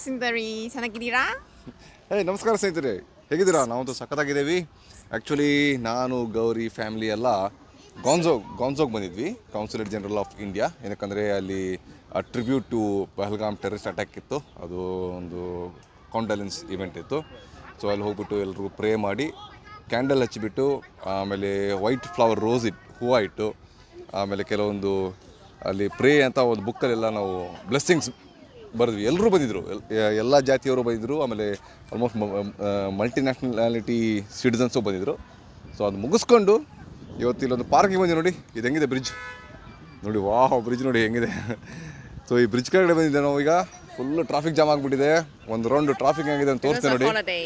ಸ್ನೇಹಿತರೆ ಚೆನ್ನಾಗಿದ್ದೀರಾ? ನಮಸ್ಕಾರ ಸ್ನೇಹಿತರೆ, ಹೇಗಿದ್ದೀರಾ? ನಾವಂತೂ ಸಖತ್ತಾಗಿದ್ದೀವಿ. ಆ್ಯಕ್ಚುಲಿ ನಾನು ಗೌರಿ ಫ್ಯಾಮಿಲಿ ಎಲ್ಲ ಗಾನ್ಝೋಗೆ ಬಂದಿದ್ವಿ, ಕೌನ್ಸಿಲೇಟ್ ಜನರಲ್ ಆಫ್ ಇಂಡಿಯಾ. ಏನಕ್ಕಂದರೆ ಅಲ್ಲಿ tribute to Pahalgam terrorist attack ಇತ್ತು. ಅದು ಒಂದು ಕಾಂಡಲೆನ್ಸ್ ಇವೆಂಟ್ ಇತ್ತು. ಸೊ ಅಲ್ಲಿ ಹೋಗ್ಬಿಟ್ಟು ಎಲ್ಲರೂ ಪ್ರೇ ಮಾಡಿ ಕ್ಯಾಂಡಲ್ ಹಚ್ಚಿಬಿಟ್ಟು, ಆಮೇಲೆ ವೈಟ್ ಫ್ಲವರ್ ರೋಸ್ ಹೂವು ಇಟ್ಟು, ಆಮೇಲೆ ಕೆಲವೊಂದು ಅಲ್ಲಿ ಪ್ರೇ ಅಂತ ಒಂದು ಬುಕ್ಕಲ್ಲೆಲ್ಲ ನಾವು ಬ್ಲೆಸ್ಸಿಂಗ್ಸ್ ಬರೆದ್ವಿ. ಎಲ್ಲರೂ ಬಂದಿದ್ದರು, ಎಲ್ಲ ಜಾತಿಯವರು ಬಂದಿದ್ದರು. ಆಮೇಲೆ ಆಲ್ಮೋಸ್ಟ್ ಮಲ್ಟಿನ್ಯಾಷನಾಲಿಟಿ ಸಿಟಿಸನ್ಸು ಬಂದಿದ್ದರು. ಸೊ ಅದು ಮುಗಿಸ್ಕೊಂಡು ಇವತ್ತು ಇಲ್ಲೊಂದು ಪಾರ್ಕಿಗೆ ಬಂದಿದೆ. ನೋಡಿ ಇದು ಹೆಂಗಿದೆ ಬ್ರಿಡ್ಜ್ ನೋಡಿ, ಬ್ರಿಡ್ಜ್ ನೋಡಿ ಹೆಂಗಿದೆ. ಸೊ ಈ ಬ್ರಿಡ್ಜ್ ಕೆಳಗಡೆ ಬಂದಿದ್ದೆ ನಾವು. ಈಗ ಫುಲ್ ಟ್ರಾಫಿಕ್ ಜಾಮ್ ಆಗಿಬಿಟ್ಟಿದೆ. ಒಂದು ರೌಂಡ್ ಟ್ರಾಫಿಕ್ ಆಗಿದೆ ಅಂತ ತೋರಿಸ್ತೇನೆ ನೋಡಿ.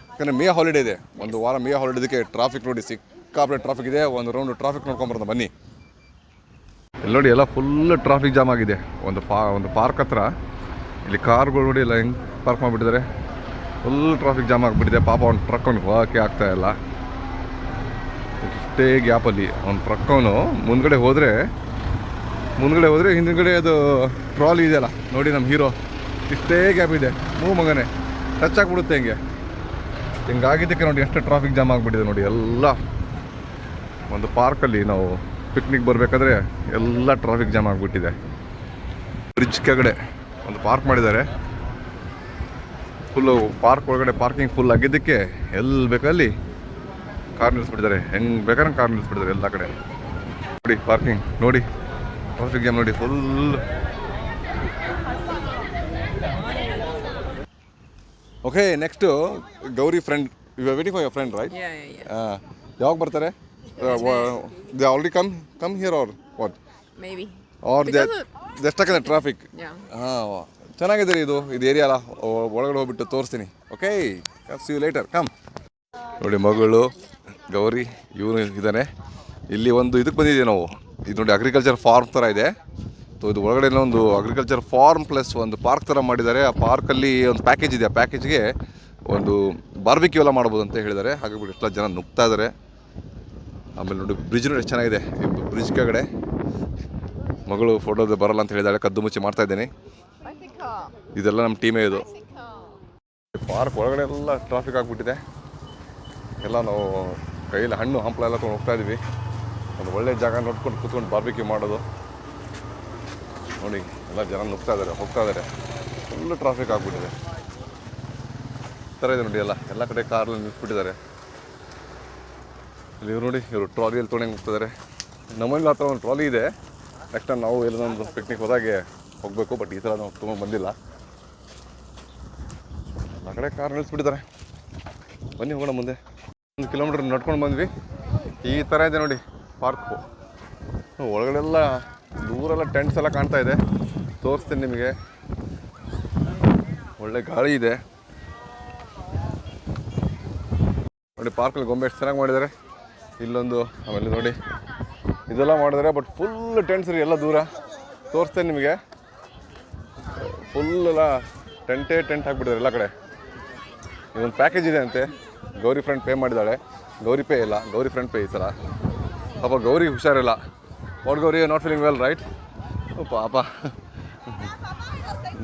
ಯಾಕಂದರೆ ಮೇ ಹಾಲಿಡೇ ಇದೆ, ಒಂದು ವಾರ ಮೇ ಹಾಲಿಡೇದಕ್ಕೆ ಟ್ರಾಫಿಕ್ ನೋಡಿ ಸಿಕ್ಕಾಪಟ್ಟೆ ಟ್ರಾಫಿಕ್ ಇದೆ. ಒಂದು ರೌಂಡ್ ಟ್ರಾಫಿಕ್ ನೋಡ್ಕೊಂಬರೋದು ಬನ್ನಿ. ಇಲ್ಲಿ ನೋಡಿ ಎಲ್ಲ ಫುಲ್ ಟ್ರಾಫಿಕ್ ಜಾಮ್ ಆಗಿದೆ. ಒಂದು ಪಾರ್ಕ್ ಹತ್ರ ಇಲ್ಲಿ ಕಾರ್ಗಳು ನೋಡಿ ಎಲ್ಲ ಹೆಂಗೆ ಪಾರ್ಕ್ ಮಾಡಿಬಿಟ್ಟಿದ್ದಾರೆ. ಫುಲ್ ಟ್ರಾಫಿಕ್ ಜಾಮ್ ಆಗಿಬಿಟ್ಟಿದೆ. ಪಾಪ ಒಂದು ಟ್ರಕ್ ಅವ್ನಿಗೆ ಹೋಗೋಕ್ಕೆ ಆಗ್ತಾಯಿಲ್ಲ. ಇಷ್ಟೇ ಗ್ಯಾಪಲ್ಲಿ ಒಂದು ಟ್ರಕ್ ಅವನು ಮುಂದ್ಗಡೆ ಹೋದರೆ ಹಿಂದ್ಗಡೆ ಅದು ಟ್ರಾಲಿ ಇದೆಯಲ್ಲ ನೋಡಿ, ನಮ್ಮ ಹೀರೋ. ಇಷ್ಟೇ ಗ್ಯಾಪ್ ಇದೆ, ಮಗನೇ ಟಚ್ ಆಗಿಬಿಡುತ್ತೆ. ಹಿಂಗಾಗಿದ್ದಕ್ಕೆ ನೋಡಿ ಎಷ್ಟು ಟ್ರಾಫಿಕ್ ಜಾಮ್ ಆಗಿಬಿಟ್ಟಿದೆ ನೋಡಿ. ಎಲ್ಲ ಒಂದು ಪಾರ್ಕಲ್ಲಿ ನಾವು ಪಿಕ್ನಿಕ್ ಬರಬೇಕಾದ್ರೆ ಎಲ್ಲ ಟ್ರಾಫಿಕ್ ಜಾಮ್ ಆಗಿಬಿಟ್ಟಿದೆ. ಬ್ರಿಡ್ಜ್ ಕೆಳಗಡೆ ಒಂದು ಪಾರ್ಕ್ ಮಾಡಿದ್ದಾರೆ. ಫುಲ್ಲು ಪಾರ್ಕ್ ಒಳಗಡೆ ಪಾರ್ಕಿಂಗ್ ಫುಲ್ ಆಗಿದ್ದಕ್ಕೆ ಎಲ್ಲಿ ಬೇಕಲ್ಲಿ ಕಾರ್ ನಿಲ್ಲಿಸ್ಬಿಟ್ಟಿದ್ದಾರೆ. ಹೆಂಗೆ ಬೇಕಾದ್ರೆ ಕಾರ್ ನಿಲ್ಲಿಸ್ಬಿಟ್ಟಿದ್ದಾರೆ ಎಲ್ಲ ಕಡೆ ನೋಡಿ. ಪಾರ್ಕಿಂಗ್ ನೋಡಿ, ಟ್ರಾಫಿಕ್ ಜಾಮ್ ನೋಡಿ full. Okay, next Gauri friend. You are waiting for your friend, right? ಯಾವಾಗ ಬರ್ತಾರೆ? They already come here or what? Maybe. Are they stuck in traffic? ಹಾಂ, ಚೆನ್ನಾಗಿದೆ ಇದು ಏರಿಯಾ ಅಲ್ಲ. ಒಳಗಡೆ ಹೋಗ್ಬಿಟ್ಟು ತೋರಿಸ್ತೀನಿ. Okay, see you later. Come ನೋಡಿ, ಮಗಳು ಗೌರಿ ಇವನು ಇದ್ದಾನೆ. ಇಲ್ಲಿ ಒಂದು ಇದಕ್ಕೆ ಬಂದಿದ್ದೀವಿ ನಾವು. ಇದು ನೋಡಿ ಅಗ್ರಿಕಲ್ಚರ್ ಫಾರ್ಮ್ ಥರ ಇದೆ. ಸೊ ಇದು ಒಳಗಡೆ ಒಂದು ಅಗ್ರಿಕಲ್ಚರ್ ಫಾರ್ಮ್ ಪ್ಲಸ್ ಒಂದು ಪಾರ್ಕ್ ಥರ ಮಾಡಿದ್ದಾರೆ. ಆ ಪಾರ್ಕಲ್ಲಿ ಒಂದು ಪ್ಯಾಕೇಜ್ ಇದೆ. ಆ ಪ್ಯಾಕೇಜ್ಗೆ ಒಂದು ಬಾರ್ಬಿಕ್ಯೂ ಎಲ್ಲ ಮಾಡ್ಬೋದು ಅಂತ ಹೇಳಿದ್ದಾರೆ. ಹಾಗಾಗಿ ಎಲ್ಲ ಜನ ನುಗ್ತಾ ಇದ್ದಾರೆ. ಆಮೇಲೆ ನೋಡಿ ಬ್ರಿಡ್ಜ್ ನೋಡಿ ಎಷ್ಟು ಚೆನ್ನಾಗಿದೆ. ಬ್ರಿಡ್ಜ್ ಕೆಳಗಡೆ ಮಗಳು ಫೋಟೋದು ಬರಲ್ಲ ಅಂತ ಹೇಳಿದಾಳೆ. ಕದ್ದು ಮುಚ್ಚಿ ಮಾಡ್ತಾ ಇದ್ದೀನಿ. ಇದೆಲ್ಲ ನಮ್ಮ ಟೀಮೇ. ಇದು ಪಾರ್ಕ್ ಒಳಗಡೆ ಎಲ್ಲ ಟ್ರಾಫಿಕ್ ಆಗಿಬಿಟ್ಟಿದೆ. ಎಲ್ಲ ನಾವು ಕೈಯಲ್ಲಿ ಹಣ್ಣು ಹಂಪಲ ಎಲ್ಲ ತೊಗೊಂಡು ಹೋಗ್ತಾ ಇದ್ದೀವಿ. ಒಂದು ಒಳ್ಳೆ ಜಾಗ ನೋಡ್ಕೊಂಡು ಕೂತ್ಕೊಂಡು ಬಾರ್ಬಿಕ್ಯೂ ಮಾಡೋದು ನೋಡಿ. ಎಲ್ಲ ಜನ ನುಗ್ತಾ ಇದ್ದಾರೆ, ಹೋಗ್ತಾ ಇದ್ದಾರೆ. ಫುಲ್ಲು ಟ್ರಾಫಿಕ್ ಆಗಿಬಿಟ್ಟಿದೆ. ಈ ಥರ ಇದೆ ನೋಡಿ. ಎಲ್ಲ ಕಡೆ ಕಾರಲ್ಲಿ ನಿಲ್ಲಿಸ್ಬಿಟ್ಟಿದ್ದಾರೆ. ಇಲ್ಲಿ ಇವ್ರು ನೋಡಿ, ಇವರು ಟ್ರಾಲಿಯಲ್ಲಿ ತೊಗೊಂಡು ಹೋಗ್ತಿದ್ದಾರೆ. ನಮ್ಮಲ್ಲಿ ಆ ಥರ ಒಂದು ಟ್ರಾಲಿ ಇದೆ. ನೆಕ್ಸ್ಟ್ ಟೈಮ್ ನಾವು ಎಲ್ಲೊಂದು ಪಿಕ್ನಿಕ್ ಹೋದಾಗೆ ಹೋಗಬೇಕು. ಬಟ್ ಈ ಥರ ನಾವು ತೊಗೊಂಡು ಬಂದಿಲ್ಲ. ಆ ಕಡೆ ಕಾರ್ ನಿಲ್ಲಿಸ್ಬಿಟ್ಟಿದ್ದಾರೆ. ಬನ್ನಿ ಹೋಗೋಣ ಮುಂದೆ. 1 ಕಿಲೋಮೀಟ್ರ್ ನಡ್ಕೊಂಡು ಬಂದ್ವಿ. ಈ ಥರ ಇದೆ ನೋಡಿ ಪಾರ್ಕು. ಒಳಗಡೆಲ್ಲ ದೂರೆಲ್ಲ ಟೆಂಟ್ಸ್ ಎಲ್ಲ ಕಾಣ್ತಾ ಇದೆ. ತೋರಿಸ್ತೀನಿ ನಿಮಗೆ. ಒಳ್ಳೆ ಗಾಳಿ ಇದೆ ನೋಡಿ. ಪಾರ್ಕಲ್ಲಿ ಗೊಂಬೆ ಎಷ್ಟು ಚೆನ್ನಾಗಿ ಮಾಡಿದ್ದಾರೆ. ಇಲ್ಲೊಂದು, ಆಮೇಲೆ ನೋಡಿ ಇದೆಲ್ಲ ಮಾಡಿದ್ದಾರೆ. ಬಟ್ ಫುಲ್ ಟೆಂಟ್ಸ್ ರೀ, ಎಲ್ಲ ದೂರ. ತೋರಿಸ್ತೇನೆ ನಿಮಗೆ. ಫುಲ್ ಎಲ್ಲ ಟೆಂಟ್ ಹಾಕ್ಬಿಟ್ಟಿದ್ದಾರೆ ಎಲ್ಲ ಕಡೆ. ಇದೊಂದು ಪ್ಯಾಕೇಜ್ ಇದೆ ಅಂತೆ. ಗೌರಿ ಫ್ರೆಂಡ್ ಪೇ ಮಾಡಿದ್ದಾಳೆ. ಗೌರಿ ಪೇ ಇಲ್ಲ, ಗೌರಿ ಫ್ರೆಂಡ್ ಪೇ ಈ ಸಲ. ಪಾಪ ಗೌರಿ ಹುಷಾರಿಲ್ಲ. What Gauri, not feeling well, right? ಪಾಪ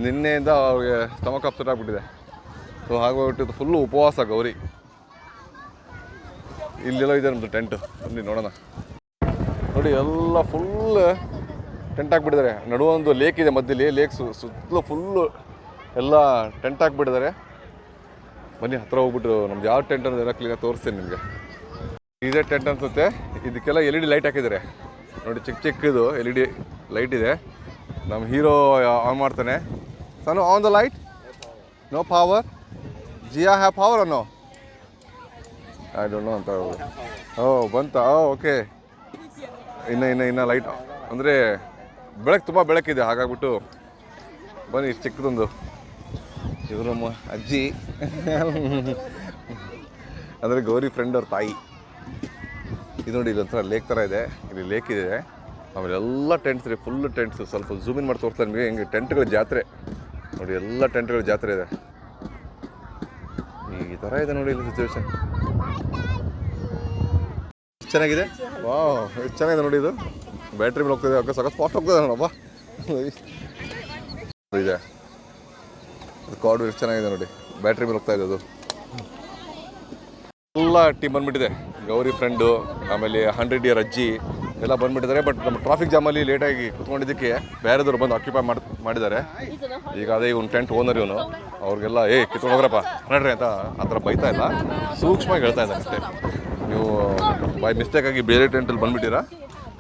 ನಿನ್ನೆಯಿಂದ ಅವ್ರಿಗೆ ಸ್ಟಮಕ್ ಅಪ್ಸೆಟ್ ಆಗಿಬಿಟ್ಟಿದೆ. ಸೊ ಹಾಗೋಗ್ಬಿಟ್ಟಿದ್ದು ಫುಲ್ಲು ಉಪವಾಸ ಗೌರಿ. ಇಲ್ಲೆಲ್ಲ ಇದೆ ನಮ್ಮದು ಟೆಂಟು. ಬನ್ನಿ ನೋಡೋಣ. ನೋಡಿ ಎಲ್ಲ ಫುಲ್ ಟೆಂಟ್ ಹಾಕ್ಬಿಟ್ಟಿದ್ದಾರೆ. ನಡುವೊಂದು ಲೇಕ್ ಇದೆ ಮಧ್ಯದಲ್ಲಿ. ಲೇಕ್ ಸುತ್ತಲೂ ಫುಲ್ಲು ಎಲ್ಲ ಟೆಂಟ್ ಹಾಕ್ಬಿಟ್ಟಿದ್ದಾರೆ. ಬನ್ನಿ ಹತ್ರ ಹೋಗ್ಬಿಟ್ಟು ನಮ್ದು ಯಾವ ಟೆಂಟ್ ಅನ್ನೋದೆಲ್ಲ ಕ್ಲೀನಾಗಿ ತೋರಿಸ್ತೀನಿ ನಿಮಗೆ. ಇದೇ ಟೆಂಟ್ ಅನಿಸುತ್ತೆ. ಇದಕ್ಕೆಲ್ಲ LED ಲೈಟ್ ಹಾಕಿದ್ದಾರೆ ನೋಡಿ. ಚಿಕ್ಕದು LED ಲೈಟ್ ಇದೆ. ನಮ್ಮ ಹೀರೋ ಆನ್ ಮಾಡ್ತಾನೆ. ಸನು on the light. No power. Jiya have power ಅನ್ನೋ ಐ ಡೋಂಟ್ ನೋ ಅಂತ. ಬಂತ. ಓಕೆ. ಇನ್ನು ಲೈಟ್ ಅಂದರೆ ತುಂಬ ಬೆಳಕಿದೆ. ಹಾಗಾಗ್ಬಿಟ್ಟು ಬನ್ನಿ. ಚಿಕ್ಕದೊಂದು ಇವರು ನಮ್ಮ ಅಜ್ಜಿ ಅಂದರೆ ಗೌರಿ ಫ್ರೆಂಡ್ ಅವ್ರ ತಾಯಿ. ಇದು ನೋಡಿ, ಇದೊಂಥರ ಲೇಕ್ ಥರ ಇದೆ. ಇಲ್ಲಿ ಲೇಕ್ ಇದೆ. ಆಮೇಲೆ ಎಲ್ಲ ಟೆಂಟ್ಸ್ ರೀ, ಫುಲ್ ಟೆಂಟ್ಸ್. ಸ್ವಲ್ಪ ಝೂಮಿನ್ ಮಾಡಿ ತೋರಿಸ್ತಾರೆ ನಿಮಗೆ. ಹಿಂಗೆ ಟೆಂಟ್ಗಳ ಜಾತ್ರೆ ನೋಡಿ. ಎಲ್ಲ ಟೆಂಟ್ಗಳ ಜಾತ್ರೆ ಇದೆ. ಈ ಥರ ಇದೆ ನೋಡಿ ಇಲ್ಲಿ ಸಿಚುವೇಶನ್. ಚೆನ್ನಾಗಿದೆ. ಎಷ್ಟು ಚೆನ್ನಾಗಿದೆ ನೋಡಿ. ಇದು ಬ್ಯಾಟ್ರಿ ಮೇಲೆ ಹೋಗ್ತದೆ. ಸಖತ್ ಫಾಸ್ಟ್ ಹೋಗ್ತದೆ ನೋಡಪ್ಪ. ಇದೆ ಅದು ಕಾರ್ಡ್ ಎಷ್ಟು ಚೆನ್ನಾಗಿದೆ ನೋಡಿ, ಬ್ಯಾಟ್ರಿ ಮೇಲೆ ಹೋಗ್ತಾ ಇದೆ ಅದು. ಎಲ್ಲ ಟೀಮ್ ಬಂದುಬಿಟ್ಟಿದೆ, ಗೌರಿ ಫ್ರೆಂಡು, ಆಮೇಲೆ 100 ಇಯರ್ ಅಜ್ಜಿ ಎಲ್ಲ ಬಂದುಬಿಟ್ಟಿದ್ದಾರೆ. ಬಟ್ ನಮ್ಮ ಟ್ರಾಫಿಕ್ ಜಾಮಲ್ಲಿ ಲೇಟಾಗಿ ಕುತ್ಕೊಂಡಿದ್ದಕ್ಕೆ ಬೇರೆದವ್ರು ಬಂದು ಆಕ್ಯುಪೈ ಮಾಡಿದ್ದಾರೆ. ಈಗ ಅದೇ ಇವನು ಟೆಂಟ್ ಓನರ್ ಇವನು, ಅವ್ರಿಗೆಲ್ಲ ಕಿತ್ಕೊಂಡು ಹೋಗ್ರಪ್ಪ ನಡ್ರಿ ಅಂತ ಆ ಥರ ಬೈತಾ ಇಲ್ಲ, ಸೂಕ್ಷ್ಮವಾಗಿ ಹೇಳ್ತಾ ಇದ್ದಾರೆ ಅಷ್ಟೇ. ನೀವು ಬೈ ಮಿಸ್ಟೇಕಾಗಿ ಬೇರೆ ಟೆಂಟಲ್ಲಿ ಬಂದುಬಿಟ್ಟಿರಾ,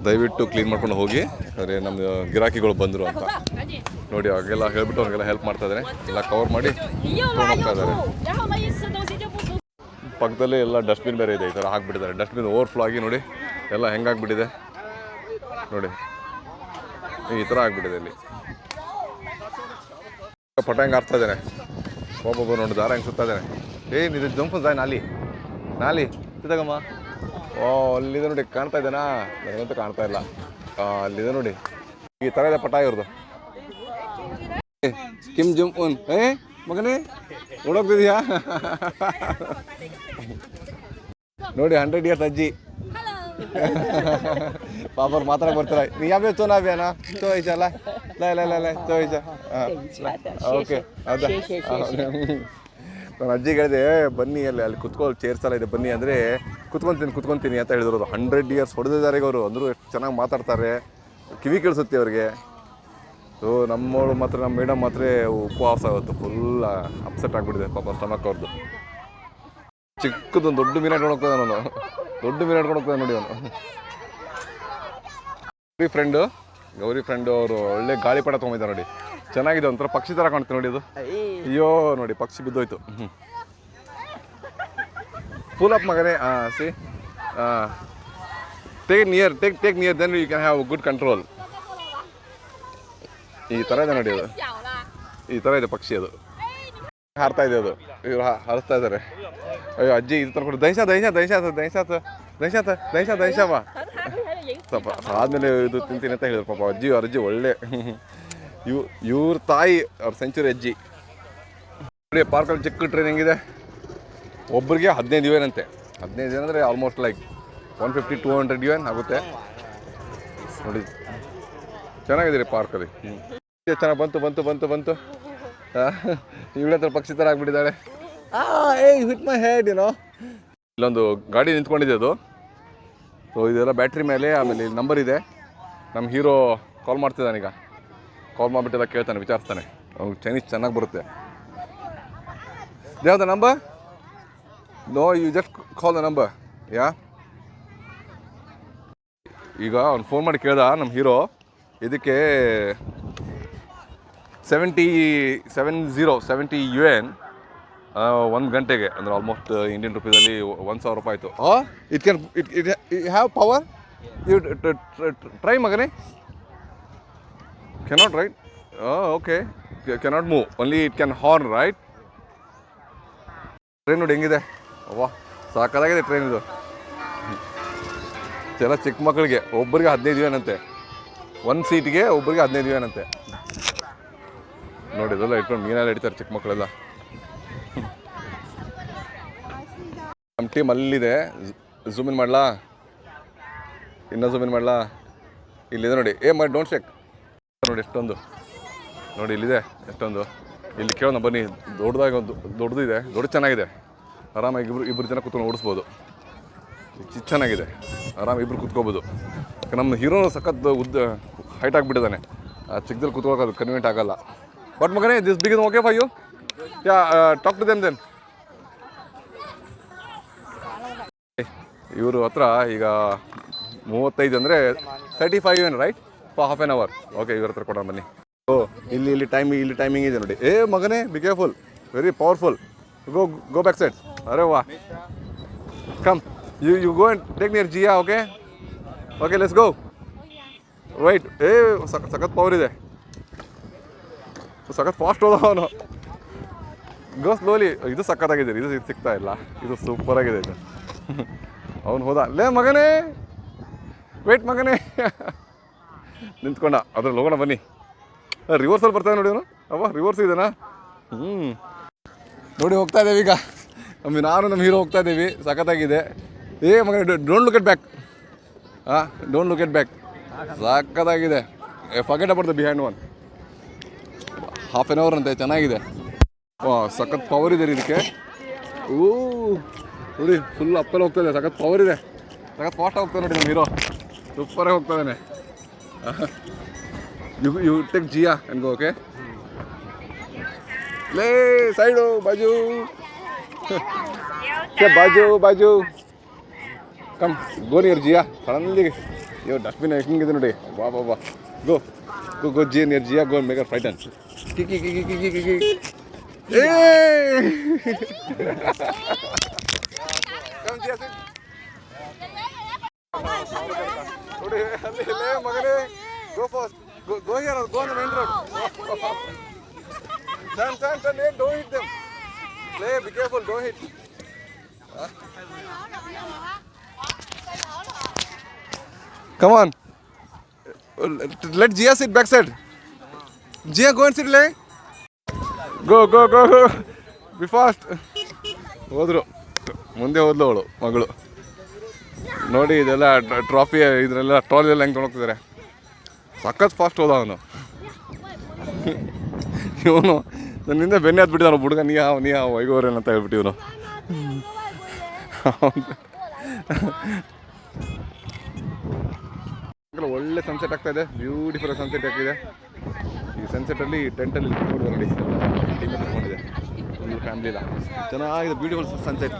ದಯವಿಟ್ಟು ಕ್ಲೀನ್ ಮಾಡ್ಕೊಂಡು ಹೋಗಿ, ಅಂದರೆ ನಮ್ಮ ಗಿರಾಕಿಗಳು ಬಂದರು ಅಂತ ನೋಡಿ. ಅವಾಗೆಲ್ಲ ಹೇಳ್ಬಿಟ್ಟು ಅವ್ರಿಗೆಲ್ಲ ಹೆಲ್ಪ್ ಮಾಡ್ತಾ ಇದ್ದಾರೆ, ಎಲ್ಲ ಕವರ್ ಮಾಡಿ ಹೋಗ್ತಾ ಇದ್ದಾರೆ. ಪಕ್ಕದಲ್ಲೇ ಎಲ್ಲ ಡಸ್ಟ್ಬಿನ್ ಬೇರೆ ಇದೆ, ಈ ಥರ ಹಾಕ್ಬಿಟ್ಟಿದ್ದಾರೆ. ಡಸ್ಟ್ಬಿನ್ ಓವರ್ಫ್ಲೋ ಆಗಿ ನೋಡಿ ಎಲ್ಲ ಹೆಂಗಾಗ್ಬಿಟ್ಟಿದೆ ನೋಡಿ, ಈ ಥರ ಆಗ್ಬಿಟ್ಟಿದೆ. ಇಲ್ಲಿ ಪಟಾಂಗ್ ಆಡ್ತಾ ಇದ್ದಾನೆ ಒಬ್ಬೊಬ್ಬ ನೋಡಿ, ದಾರ ಹೆಂಗೆ ಸುತ್ತಾ ಇದ್ದಾನೆ. ಇದು ಜಂಪ್ ನಾಲಿ ಸಿದ್ದಗಮ್ಮ. ಅಲ್ಲಿದೆ ನೋಡಿ, ಕಾಣ್ತಾ ಇದ್ದಾನಾ? ನನಗಂತೂ ಕಾಣ್ತಾ ಇಲ್ಲ. ಅಲ್ಲಿದೆ ನೋಡಿ, ಈ ಥರ ಇದೆ ಪಟ ಇವ್ರದ್ದು. ಕಿಮ್ ಜಂಪ್ ಮಗನೇ ಓಡೋಗ್ತಿದ್ಯಾ ನೋಡಿ, 100 ಇಯರ್ಸ್ ಅಜ್ಜಿ ಪಾಪ ಅವ್ರು ಮಾತಾಡಕ್ಕೆ ಬರ್ತಾರೆ. ನೀ ಯಾವ್ಯಾವ ಚೋನಾವ್ಯಾನ ಚೋಯ್ಸಲ್ಲ ಚೋಯ್ಸ ಓಕೆ ಹೌದಾ. ನಾನು ಅಜ್ಜಿಗೆ ಹೇಳಿದೆ ಬನ್ನಿ ಅಲ್ಲಿ ಕುತ್ಕೊಳ್ಳಿ, ಚೇರ್ಸಲ್ಲ ಇದೆ ಬನ್ನಿ ಅಂದರೆ ಕುತ್ಕೊತೀನಿ ಅಂತ ಹೇಳಿದ್ರು. 100 ಇಯರ್ಸ್ ಹೊಡೆದಿದ್ದಾರೆ ಅವರು, ಅಂದರೂ ಎಷ್ಟು ಚೆನ್ನಾಗಿ ಮಾತಾಡ್ತಾರೆ, ಕಿವಿ ಕೇಳಿಸುತ್ತೆ ಅವ್ರಿಗೆ. ಸೊ ನಮ್ಮವಳು ಮಾತ್ರ, ನಮ್ಮ ಮೇಡಮ್ ಮಾತ್ರ ಉಪವಾಸ ಆಗುತ್ತೆ, ಫುಲ್ ಅಪ್ಸೆಟ್ ಆಗಿಬಿಟ್ಟಿದೆ ಪಾಪ ಸ್ಟಮಕ್ ಅವ್ರದ್ದು. ಚಿಕ್ಕದೊಂದು ದೊಡ್ಡ ಮೀನು ಇಟ್ಕೊಂಡು ಹೋಗ್ತಾನೆ ಅವನು, ದೊಡ್ಡ ಮೀನು ಇಟ್ಕೊಂಡು ಹೋಗ್ತಾನೆ ನೋಡಿ ಅವನು. ಗೌರಿ ಫ್ರೆಂಡು ಅವರು ಒಳ್ಳೆ ಗಾಳಿಪಟ ತೊಗೊಂಡಿದ್ದಾರೆ ನೋಡಿ, ಚೆನ್ನಾಗಿದೆ, ಒಂಥರ ಪಕ್ಷಿ ಥರ ಕಾಣುತ್ತೆ ನೋಡಿ ಅದು. ಅಯ್ಯೋ ನೋಡಿ, ಪಕ್ಷಿ ಬಿದ್ದೋಯ್ತು. ಫುಲ್ ಅಪ್ ಮಗನೇ. See take near then you can have good control. ಈ ಥರ ಇದೆ ನೋಡಿ, ಅದು ಈ ಥರ ಇದೆ ಪಕ್ಷಿ, ಅದು ಹಾರ್ತಾ ಇದೆ, ಅದು ಇವ್ರು ಹಾರಿಸ್ತಾ ಇದ್ದಾರೆ. ಅಯ್ಯೋ ಅಜ್ಜಿ ಇದು ತಂದ್ಕೊಡು, ದಹಿಸಮ್ಮ ಸ್ವಲ್ಪ ಆದಮೇಲೆ ಇದು ತಿಂತೀನಿ ಅಂತ ಹೇಳಿದ್ರು ಪಾಪ ಅಜ್ಜಿ ಒಳ್ಳೆ. ಇವ್ರ ತಾಯಿ ಅವ್ರ ಸೆಂಚುರಿ ಅಜ್ಜಿ ನೋಡಿ. ಪಾರ್ಕಲ್ಲಿ ಚಿಕ್ಕ ಟ್ರೈನ್ ಹೆಂಗಿದೆ, ಒಬ್ಬರಿಗೆ 15 UN ಅಂತೆ. 15 ಅಂದರೆ ಆಲ್ಮೋಸ್ಟ್ ಲೈಕ್ 150-200 UN ಆಗುತ್ತೆ ನೋಡಿ. ಚೆನ್ನಾಗಿದೆ ರೀ ಪಾರ್ಕಲ್ಲಿ, ಚೆನ್ನಾಗಿ ಬಂತು. ಇವಳ ಹತ್ರ ಪಕ್ಷಿ ಥರ ಆಗ್ಬಿಟ್ಟಿದ್ದಾಳೆ. ಹಿಟ್ ಮೈ ಹೆಡ್ ಏನೋ. ಇಲ್ಲೊಂದು ಗಾಡಿ ನಿಂತ್ಕೊಂಡಿದೆ ಅದು. ಸೊ ಇದೆಲ್ಲ ಬ್ಯಾಟ್ರಿ ಮೇಲೆ, ಆಮೇಲೆ ಇಲ್ಲಿ ನಂಬರ್ ಇದೆ. ನಮ್ಮ ಹೀರೋ ಕಾಲ್ ಮಾಡ್ತಿದ್ದಾನೆ, ಈಗ ಕಾಲ್ ಮಾಡಿಬಿಟ್ಟೆಲ್ಲ ಕೇಳ್ತಾನೆ, ವಿಚಾರಿಸ್ತಾನೆ. ಅವ್ನಿಗೆ ಚೈನೀಸ್ ಚೆನ್ನಾಗಿ ಬರುತ್ತೆ. ಯಾವ್ದು number? No, you just call the number. ಈಗ ಅವ್ನು ಫೋನ್ ಮಾಡಿ ಕೇಳ್ದ ನಮ್ಮ ಹೀರೋ, ಇದಕ್ಕೆ 70 UN 1 ಗಂಟೆಗೆ, ಅಂದರೆ ಆಲ್ಮೋಸ್ಟ್ ಇಂಡಿಯನ್ ರುಪೀಸಲ್ಲಿ 1000 ರೂಪಾಯಿ ಆಯಿತು. It have power, you try ಮಗನೇ. Cannot right, okay, cannot move, only it can horn right. Train ನೋಡಿ ಹೆಂಗಿದೆ, ಅವ್ವಾ ಸಾಕಾಗಿದೆ ಟ್ರೈನ್ ಇದು. ಎಲ್ಲ ಚಿಕ್ಕ ಮಕ್ಕಳಿಗೆ ಒಬ್ಬರಿಗೆ 15 UN ಅಂತೆ, 1 ಸೀಟ್ಗೆ ಒಬ್ಬರಿಗೆ 15 UN ಅಂತೆ ನೋಡಿ. ಇದೆಲ್ಲ ಇಟ್ಕೊಂಡು ಮೀನೆಲ್ಲ ಹಿಡಿತಾರೆ ಚಿಕ್ಕ ಮಕ್ಕಳೆಲ್ಲ. ನಮ್ಮ ಟೀಮ್ ಅಲ್ಲಿದೆ, ಝೂಮ್ ಇನ್ ಮಾಡಲಾ, ಇನ್ನೂ ಝೂಮ್ ಇನ್ ಮಾಡಲಾ? ಇಲ್ಲಿದೆ ನೋಡಿ, ಮಾಡಿ ಡೋಂಟ್ ಶೇಕ್ ನೋಡಿ, ಎಷ್ಟೊಂದು ನೋಡಿ, ಇಲ್ಲಿದೆ ಎಷ್ಟೊಂದು. ಇಲ್ಲಿ ಕೇಳೋಣ ಬನ್ನಿ, ದೊಡ್ಡದಾಗಿ ಒಂದು ದೊಡ್ಡದಿದೆ, ಚೆನ್ನಾಗಿದೆ. ಆರಾಮಾಗಿ ಇಬ್ಬರು ಜನ ಕೂತ್ಕೊಂಡು ಓಡಿಸ್ಬೋದು, ಚೆನ್ನಾಗಿದೆ, ಆರಾಮ ಇಬ್ಬರು ಕೂತ್ಕೋಬೋದು. ನಮ್ಮ ಹೀರೋನು ಸಖತ್ ಹೈಟ್ ಆಗಿಬಿಟ್ಟಿದ್ದಾನೆ, ಚಿಕ್ಕದಲ್ಲಿ ಕೂತ್ಕೊಳ್ಳೋಕೆ ಅದು ಕನ್ವೀನಿಯಂಟ್ ಆಗಲ್ಲ. ಬಟ್ ಮಗನೇ, this big is okay for you? Talk to them then. ಇವರು ಹತ್ರ ಈಗ 35 ಅಂದರೆ 35 UN right, for half an hour. Okay, ಇವ್ರ ಹತ್ರ ಕೊಡೋಣ ಬನ್ನಿ. ಇಲ್ಲಿ ಟೈಮಿಂಗ್ ಇದೆ ನೋಡಿ. ಮಗನೇ, be careful, very powerful. Go back side. ಅರೆ ವಾ, come, you go and take near Jiya. Okay, let's go. Right. ಸಖತ್ ಪವರ್ ಇದೆ, ಸಖತ್ ಫಾಸ್ಟ್ ಹೋದ ಅವನು. Go slowly. ಇದು ಸಖತ್ತಾಗಿದೆ, ಇದು ಸಿಗ್ತಾ ಇಲ್ಲ, ಇದು ಸೂಪರಾಗಿದೆ ಇದು. ಅವನು ಹೋದ. ಮಗನೇ, ವೇಟ್ ಮಗನೇ. ನಿಂತ್ಕೊಂಡ, ಅದ್ರಲ್ಲಿ ಹೋಗೋಣ ಬನ್ನಿ. ರಿವರ್ಸಲ್ಲಿ ಬರ್ತಾನೆ ನೋಡಿ ಅವನು. ರಿವರ್ಸ್ ಇದೆನಾ? ನೋಡಿ ಹೋಗ್ತಾ ಇದ್ದೇವೆ ಈಗ. ನಾನು ನಮ್ಮ ಹೀರೋ ಹೋಗ್ತಾ ಇದ್ದೀವಿ, ಸಖತ್ತಾಗಿದೆ. ಮಗನೇ, don't look at back. Don't look at back. ಸಖತ್ತಾಗಿದೆ. Forget about the behind one. Half an hour ಅಂತೆ, ಚೆನ್ನಾಗಿದೆ. ವಾ ಸಖತ್ ಪವರ್ ಇದೆ ರೀ ಇದಕ್ಕೆ. ಓ ನೋಡಿ ಫುಲ್ ಅಪ್ಪಲ್ಲಿ ಹೋಗ್ತಾಯಿದೆ, ಸಖತ್ ಪವರ್ ಇದೆ, ಸಖತ್ ಫಾಸ್ಟ್ ಹೋಗ್ತಾನೆ ನೋಡಿ ನಮ್ಮ ಹೀರೋ, ಸೂಪರಾಗಿ ಹೋಗ್ತಾ ಇದ್ದಾನೆ. You take Jiya and go. Okay ಲೇ ಸೈಡು ಬಾಜು ಬಾಜು come go near Jiya. Suddenly ಇವ್ ಡಸ್ಟ್ಬಿನ್ ಹೆಂಗಿದೆ ನೋಡಿ, ಬಾ ಬಾ ಬಾ ಗೋ ಗೋ ಗೋ ಜಿ near Jiya, go make fright an ಕಿಕಿ ಕಿಕಿ ಕಿಕಿ ಕಿಕಿ. ನೋಡಿ ಅಲ್ಲಿ ಮಗನೇ, go fast, go here, go on the main road. Turn, don't hit them. Play, be careful, don't hit. Come on. Let Jia sit backside. Jia, go and sit, lay. Go. Be fast. ಹೋದ್ರು, ಮುಂದೆ ಹೋದ್ಲು ಅವಳು ಮಗಳು. ನೋಡಿ ಇದೆಲ್ಲ trophy, ಇದರೆಲ್ಲ ಟ್ರಾಲಿಯೆಲ್ಲ ಹೆಂಗೆ ತೊಗೊಂಡೋಗ್ತಿದ್ದಾರೆ. ಸಖತ್ fast ಹೋದ ಅವನು. ಇವನು ನನ್ನಿಂದ ಬೆನ್ನೆ ಹತ್ಬಿಟ್ಟಿದ್ದಾನು ಹುಡುಗ, ನೀ ಹಾವು ಐಗೋರೇನು ಅಂತ ಹೇಳ್ಬಿಟ್ಟು ಇವನು. ಒಳ್ಳೆ ಸನ್ಸೆಟ್ ಆಗ್ತಾ ಇದೆ, ಬ್ಯೂಟಿಫುಲ್ ಸನ್ಸೆಟ್ ಆಗ್ತಿದೆ. ಈ ಸನ್ಸೆಟಲ್ಲಿ ಟೆಂಟಲ್ಲಿ ಕುತ್ಕೊಂಡು ನೋಡಿ, ಟೀಮ್ ಕುತ್ಕೊಂಡಿದೆ ಒಂದು ಫ್ಯಾಮಿಲಿ ಇಲ್ಲ, ಚೆನ್ನಾಗಿದೆ, ಬ್ಯೂಟಿಫುಲ್ ಸನ್ಸೆಟ್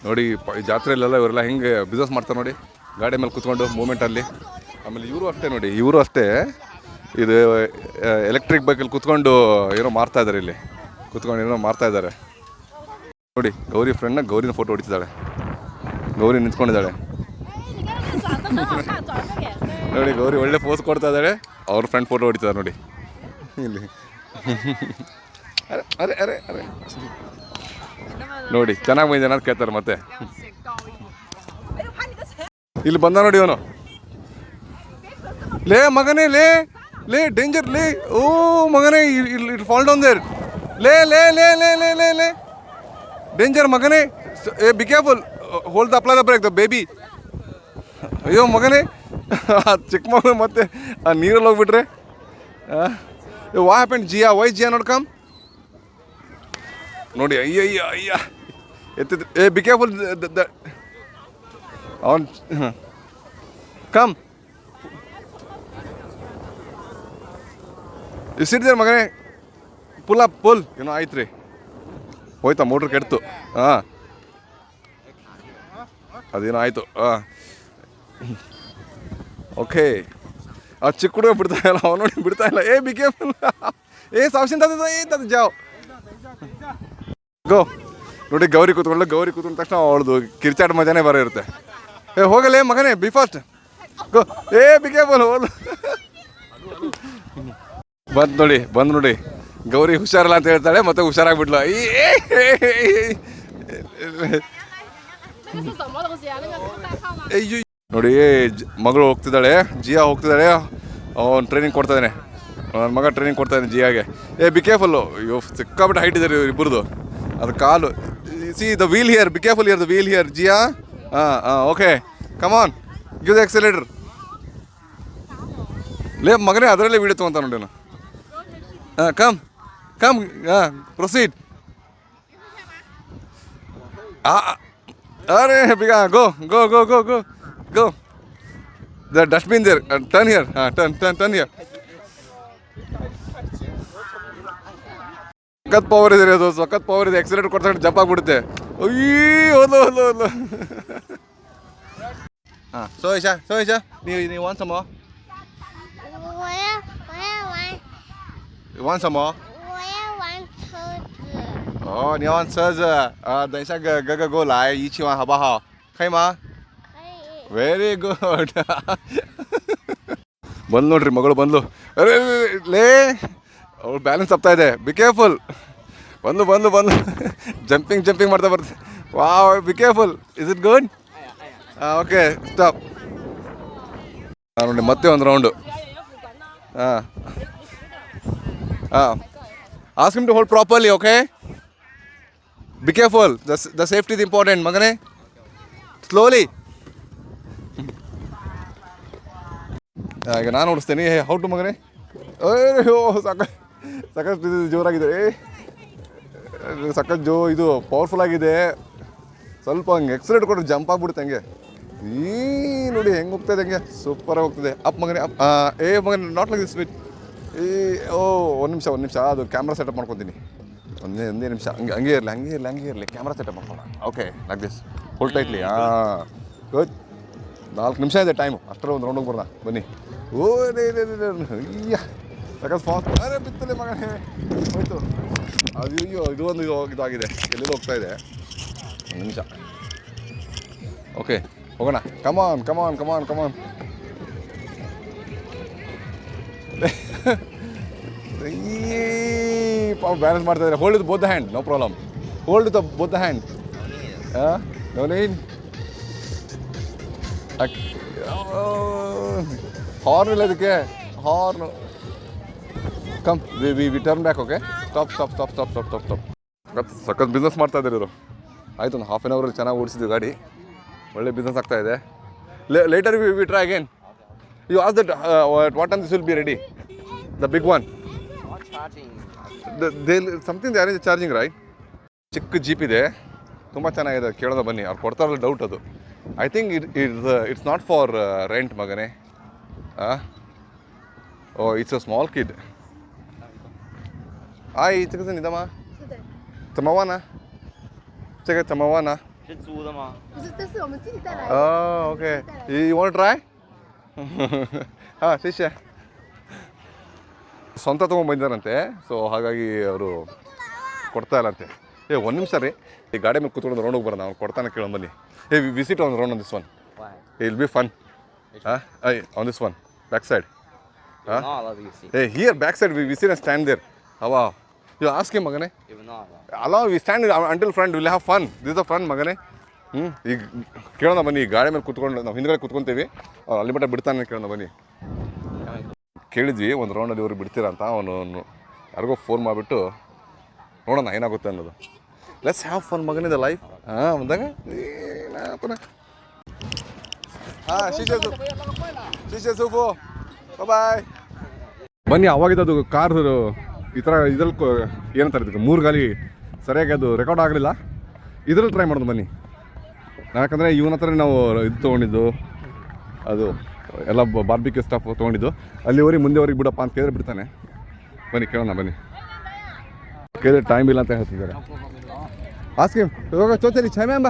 ನೋಡಿ. ಈ ಜಾತ್ರೆಯಲ್ಲೆಲ್ಲ ಇವರೆಲ್ಲ ಹೆಂಗೆ ಬಿಸ್ನೆಸ್ ಮಾಡ್ತಾರೆ ನೋಡಿ, ಗಾಡಿ ಮೇಲೆ ಕುತ್ಕೊಂಡು ಮೂಮೆಂಟಲ್ಲಿ. ಆಮೇಲೆ ಇವರು ಅಷ್ಟೇ ನೋಡಿ, ಇವರು ಅಷ್ಟೇ ಇದು ಎಲೆಕ್ಟ್ರಿಕ್ ಬೈಕಲ್ಲಿ ಕುತ್ಕೊಂಡು ಏನೋ ಮಾರ್ತಾ ಇದ್ದಾರೆ, ಇಲ್ಲಿ ಕುತ್ಕೊಂಡು ಏನೋ ಮಾರ್ತಾ ಇದ್ದಾರೆ ನೋಡಿ. ಗೌರಿ ಫ್ರೆಂಡ್ನ ಗೌರಿನ ಫೋಟೋ ಹೊಡಿತಿದ್ದಾಳೆ, ಗೌರಿ ನಿಂತ್ಕೊಂಡಿದ್ದಾಳೆ ನೋಡಿ. ಗೌರಿ ಒಳ್ಳೆ ಪೋಸ್ ಕೊಡ್ತಾ ಇದ್ದಾಳೆ, ಅವ್ರ ಫ್ರೆಂಡ್ ಫೋಟೋ ಹೊಡಿತಿದ್ದಾರೆ ನೋಡಿ ಇಲ್ಲಿ. ಅರೆ ಅರೆ ಅರೆ ನೋಡಿ, ಚೆನ್ನಾಗಿ ಬಂದಿದೆ ಅಂತ ಕೇಳ್ತಾರೆ ಮತ್ತೆ. ಇಲ್ಲಿ ಬಂದ ನೋಡಿ ಅವನು. ಲೇ ಮಗನೇ, ಲೇ ಡೇಂಜರ್, ಲೇ ಓ ಮಗನೇ, ಇಟ್ ಫಾಲ್ ಡೌನ್ ದೇರ್. ಲೇ ಡೇಂಜರ್ ಮಗನೇ, be careful, hold the apply the brake the baby. ಅಯ್ಯೋ ಮಗನೇ, ಚಿಕ್ಕ ಮಗು ಮತ್ತೆ ಆ ನೀರಲ್ಲಿ ಹೋಗ್ಬಿಟ್ರೆ. ವಾ ಹ್ಯಾಪನ್ ಜಿಯಾ, ವೈ ಜಿಯಾ ನೋಡ್ಕಮ್ ನೋಡಿ. ಅಯ್ಯ ಎತ್ತಿದ್. ಬಿ ಕೇರ್ಫುಲ್, ಅವನ್ ಕಮ್ ಸಿಟ್ಟಿದ್ದಾರೆ ಮಗನೇ. ಪುಲ್ ಏನೋ ಆಯ್ತು ರೀ, ಹೋಯ್ತಾ ಮೋಟ್ರ್ ಕೆಡ್ತು. ಹಾಂ ಅದೇನೋ ಆಯಿತು. ಹಾಂ ಓಕೆ. ಆ ಚಿಕ್ಕ ಹುಡುಗ ಬಿಡ್ತಾ ಇಲ್ಲ, ಅವನು ನೋಡಿ ಬಿಡ್ತಾ ಇಲ್ಲ. ಬಿ ಕೇರ್ಫುಲ್, ಸಾವಶಿಂದ ಜಾವ್ ಗೋ ನೋಡಿ. ಗೌರಿ ಕೂತ್ಕೊಂಡ ತಕ್ಷಣ ಅವಳದು ಕಿರ್ಚಾಟ ಮಜಾನೇ ಬರೋ ಇರುತ್ತೆ. ಹೋಗಲೇ ಮಗನೇ, B fast go. Be careful, ಹೋದು ಬಂದು ನೋಡಿ. ಗೌರಿ ಹುಷಾರಲ್ಲ ಅಂತ ಹೇಳ್ತಾಳೆ, ಮತ್ತೆ ಹುಷಾರಾಗ್ಬಿಡ್ಲು. ನೋಡಿ ಮಗಳು ಹೋಗ್ತಿದ್ದಾಳೆ, ಜಿಯಾ ಹೋಗ್ತಿದ್ದಾಳೆ, ಅವನು ಟ್ರೈನಿಂಗ್ ಕೊಡ್ತಾ ಇದ್ದಾನೆ, ನನ್ನ ಮಗ ಟ್ರೈನಿಂಗ್ ಕೊಡ್ತಾ ಇದ್ದಾನೆ ಜಿಯಾಗೆ. B careful. ಅಯ್ಯೋ ಸಿಕ್ಕಾಬಿಟ್ಟು ಹೈಟ್ ಇದ್ದಾರೆ ಇಬ್ಬರದು, ಅದು ಕಾಲು. See the wheel here, be careful here, the wheel here Jiya. ಹಾಂ okay, come on, give the accelerator. ಲೇ ಮಗನೇ, ಅದರಲ್ಲೇ ವೀಡಿಯೋ ತೊಗೊಂತ ನೋಡಿ ನಾನು. Come proceed. ಅರೆ ಬಿಗ, go the dustbin there, turn here. Turn here. ಸಖತ್ ಪವರ್ ಇದೆ ಅದು, ಸಖತ್ ಪವರ್ ಇದೆ. ಎಕ್ಸಲೇಟರ್ ಕೊಡ್ತಾ ಜಂಪ್ ಆಗ್ಬಿಡುತ್ತೆ. ಹೋದ್ಲು. ಹಾಂ ಸೋಯಿಷಾ ನೀವು ವಾನ್ ಸಮ玩什么？我要玩车子。哦，你要玩车子啊？等一下哥哥过来一起玩好不好？可以吗？可以。Very good ಬಂದು ನೋಡ್ರಿ ಮಗಳು ಬಂದ್ಲು. ಅರೆ ಲೇ, ಅವಳು ಬ್ಯಾಲೆನ್ಸ್ ತಪ್ತಾ ಇದೆ, ಬಿ ಕೇರ್ಫುಲ್. ಬಂದು ಜಂಪಿಂಗ್ ಮಾಡ್ತಾ ಬರ್ತದೆ. Wow, be careful. Is it good? Okay stop. ನೋಡಿ ಮತ್ತೆ ಒಂದು round. Ask him to hold properly, okay? Be careful. The safety is important, magane. Slowly. ಈಗ ನಾನು ಓಡಿಸ್ತೇನೆ. ಹೌ ಟು ಮಗನೇ. ಅಯ್ಯೋ ಸಾಕ ಸಖತ್ ಇದು ಜೋರಾಗಿದೆ. ಸಖತ್ ಇದು ಪವರ್ಫುಲ್ ಆಗಿದೆ. ಸ್ವಲ್ಪ ಹಂಗೆ ಎಕ್ಸಲೇಟ್ ಕೊಟ್ಟರೆ ಜಂಪ್ ಆಗ್ಬಿಡುತ್ತೆ ಹಂಗೆ. ನೋಡಿ ಹೆಂಗೆ ಹೋಗ್ತಾಯಿದೆ ಹಂಗೆ ಸೂಪರಾಗಿ ಹೋಗ್ತದೆ. ಅಪ್ ಮಗನೇ ಅಪ್. ಮಗನೇ ನಾಟ್ ಲೈಕ್ ದಿಸ್ ಸ್ಪೀಡ್. ಒಂದು ನಿಮಿಷ ಅದು ಕ್ಯಾಮ್ರಾ ಸೆಟಪ್ ಮಾಡ್ಕೊತೀನಿ. ಒಂದೇ ನಿಮಿಷ ಹಂಗೆ ಇರಲಿ ಕ್ಯಾಮ್ರಾ ಸೆಟಪ್ ಮಾಡ್ಕೊಳ್ಳೋಣ. Okay like this full tightly. Good. 4 ನಿಮಿಷ ಇದೆ ಟೈಮು. ಅಷ್ಟರ ಒಂದು ರೌಂಡಿಗೆ ಬರೋಣ ಬನ್ನಿ. ಅಯ್ಯ ಸಖತ್ ಫಾಸ್ಟ್. ಅರೆ ಬಿತ್ತಲೆ ಮಗನೇ ಹೋಯ್ತು. ಅಯ್ಯೋ ಇದು ಒಂದು ಇದಾಗಿದೆ. ಎಲ್ಲೆಲ್ಲೋ ಹೋಗ್ತಾ ಇದೆ. ಒಂದು ನಿಮಿಷ. ಓಕೆ ಹೋಗೋಣ. ಕಮಾನ್ ಬ್ಯಾಲೆನ್ಸ್ ಮಾಡ್ತಾ ಇದ್ದಾರೆ. Hold both the hand, no problem. Hold the both the hand. Horn ಇಲ್ಲ ಇದಕ್ಕೆ. Horn come we turn back. Okay stop. ಸಖತ್ ಬಿಸ್ನೆಸ್ ಮಾಡ್ತಾ ಇದ್ದಾರೆ ಇವರು. ಆಯ್ತು, ಒಂದು ಹಾಫ್ ಆನ್ ಅವರಲ್ಲಿ ಚೆನ್ನಾಗಿ ಓಡಿಸಿದ್ವಿ ಗಾಡಿ. ಒಳ್ಳೆ ಬಿಸ್ನೆಸ್ ಆಗ್ತಾ ಇದೆ. Later we try again. You ask that what time this will be ready, the big one. Something they arrange charging right. ಚಿಕ್ಕ ಜೀಪ್ ಇದೆ, ತುಂಬ ಚೆನ್ನಾಗಿದೆ. ಕೇಳೋದ ಬನ್ನಿ, ಅವ್ರು ಕೊಡ್ತಾರಲ್ಲ ಡೌಟ್ ಅದು. I think it's not for rent ಮಗನೇ. It's a small kid. You want to try? 谢谢. ಸ್ವಂತ ತೊಗೊಂಡ್ಬಂದಿದ್ದಾರಂತೆ. ಸೊ ಹಾಗಾಗಿ ಅವರು ಕೊಡ್ತಾ ಇಲ್ಲಂತೆ. ಒಂದು ನಿಮಿಷ ರೀ, ಈ ಗಾಡಿ ಮೇಲೆ ಕೂತ್ಕೊಂಡು ರೌಂಡ್ ಹೋಗಿ ಬರೋಣ. ಅವ್ನು ಕೊಡ್ತಾನೆ ಕೇಳೋ ಬನ್ನಿ. Visit on round on this one. I'll be fun. On this one back side. Here back side we sit and stand there. Have you ask him ಮಗನೇ. Also we stand until front will have fun. This a fun ಮಗನೇ. ಈಗ ಕೇಳೋಣ ಬನ್ನಿ. ಈ ಗಾಡಿ ಮೇಲೆ ಕೂತ್ಕೊಂಡು ನಾವು ಹಿಂದ್ಗಡೆ ಕೂತ್ಕೊತೀವಿ. ಅವ್ನು ಅಲ್ಲಿ ಮಟ್ಟ ಬಿಡ್ತಾನೆ ಕೇಳೋಣ ಬನ್ನಿ. ಕೇಳಿದ್ವಿ ಒಂದು ರೌಂಡಲ್ಲಿ ಇವ್ರಿಗೆ ಬಿಡ್ತೀರಾ ಅಂತ. ಅವನು ಯಾರಿಗೋ ಫೋನ್ ಮಾಡಿಬಿಟ್ಟು ನೋಡೋಣ ಏನಾಗುತ್ತೆ ಅನ್ನೋದು. ಲೆಟ್ಸ್ ಹ್ಯಾವ್ ಫನ್ ಮಗನಿಂದ ಲೈಫ್. ಬಂದಾಗ ಶೀಶೆ ಸೂಪು ಬಾಯ್. ಬನ್ನಿ. ಅವಾಗಿದ್ದು ಅದು ಕಾರ್ ಈ ಥರ ಇದ್ರಲ್ಲಿ ಏನಂತಾರೆ ಇದಕ್ಕೆ 3 ಗಾಲಿ ಸರಿಯಾಗಿ ಅದು ರೆಕಾರ್ಡ್ ಆಗಲಿಲ್ಲ. ಇದರಲ್ಲಿ ಟ್ರೈ ಮಾಡೋದು ಬನ್ನಿ. ಯಾಕಂದರೆ ಇವನ ಹತ್ರ ನಾವು ಇದು ತೊಗೊಂಡಿದ್ದು, ಅದು ಎಲ್ಲ ಬಾರ್ಬಿಕ್ಯೂ ಸ್ಟಾಫ್ ತೊಗೊಂಡಿದ್ದು. ಅಲ್ಲಿವರೆಗೆ ಮುಂದೆವರೆಗೆ ಬಿಡಪ್ಪ ಅಂತ ಕೇಳಿದ್ರೆ ಬಿಡ್ತಾನೆ. ಬನ್ನಿ ಕೇಳೋಣ ಬನ್ನಿ. ಕೇಳಿದ್ರೆ ಟೈಮ್ ಇಲ್ಲ ಅಂತ ಹೇಳ್ತಿದ್ದಾರೆ. ಆಸ್ಕಿ ಇವಾಗ ಚೋಚರಿ ಛೈ ಮ್ಯಾಮ್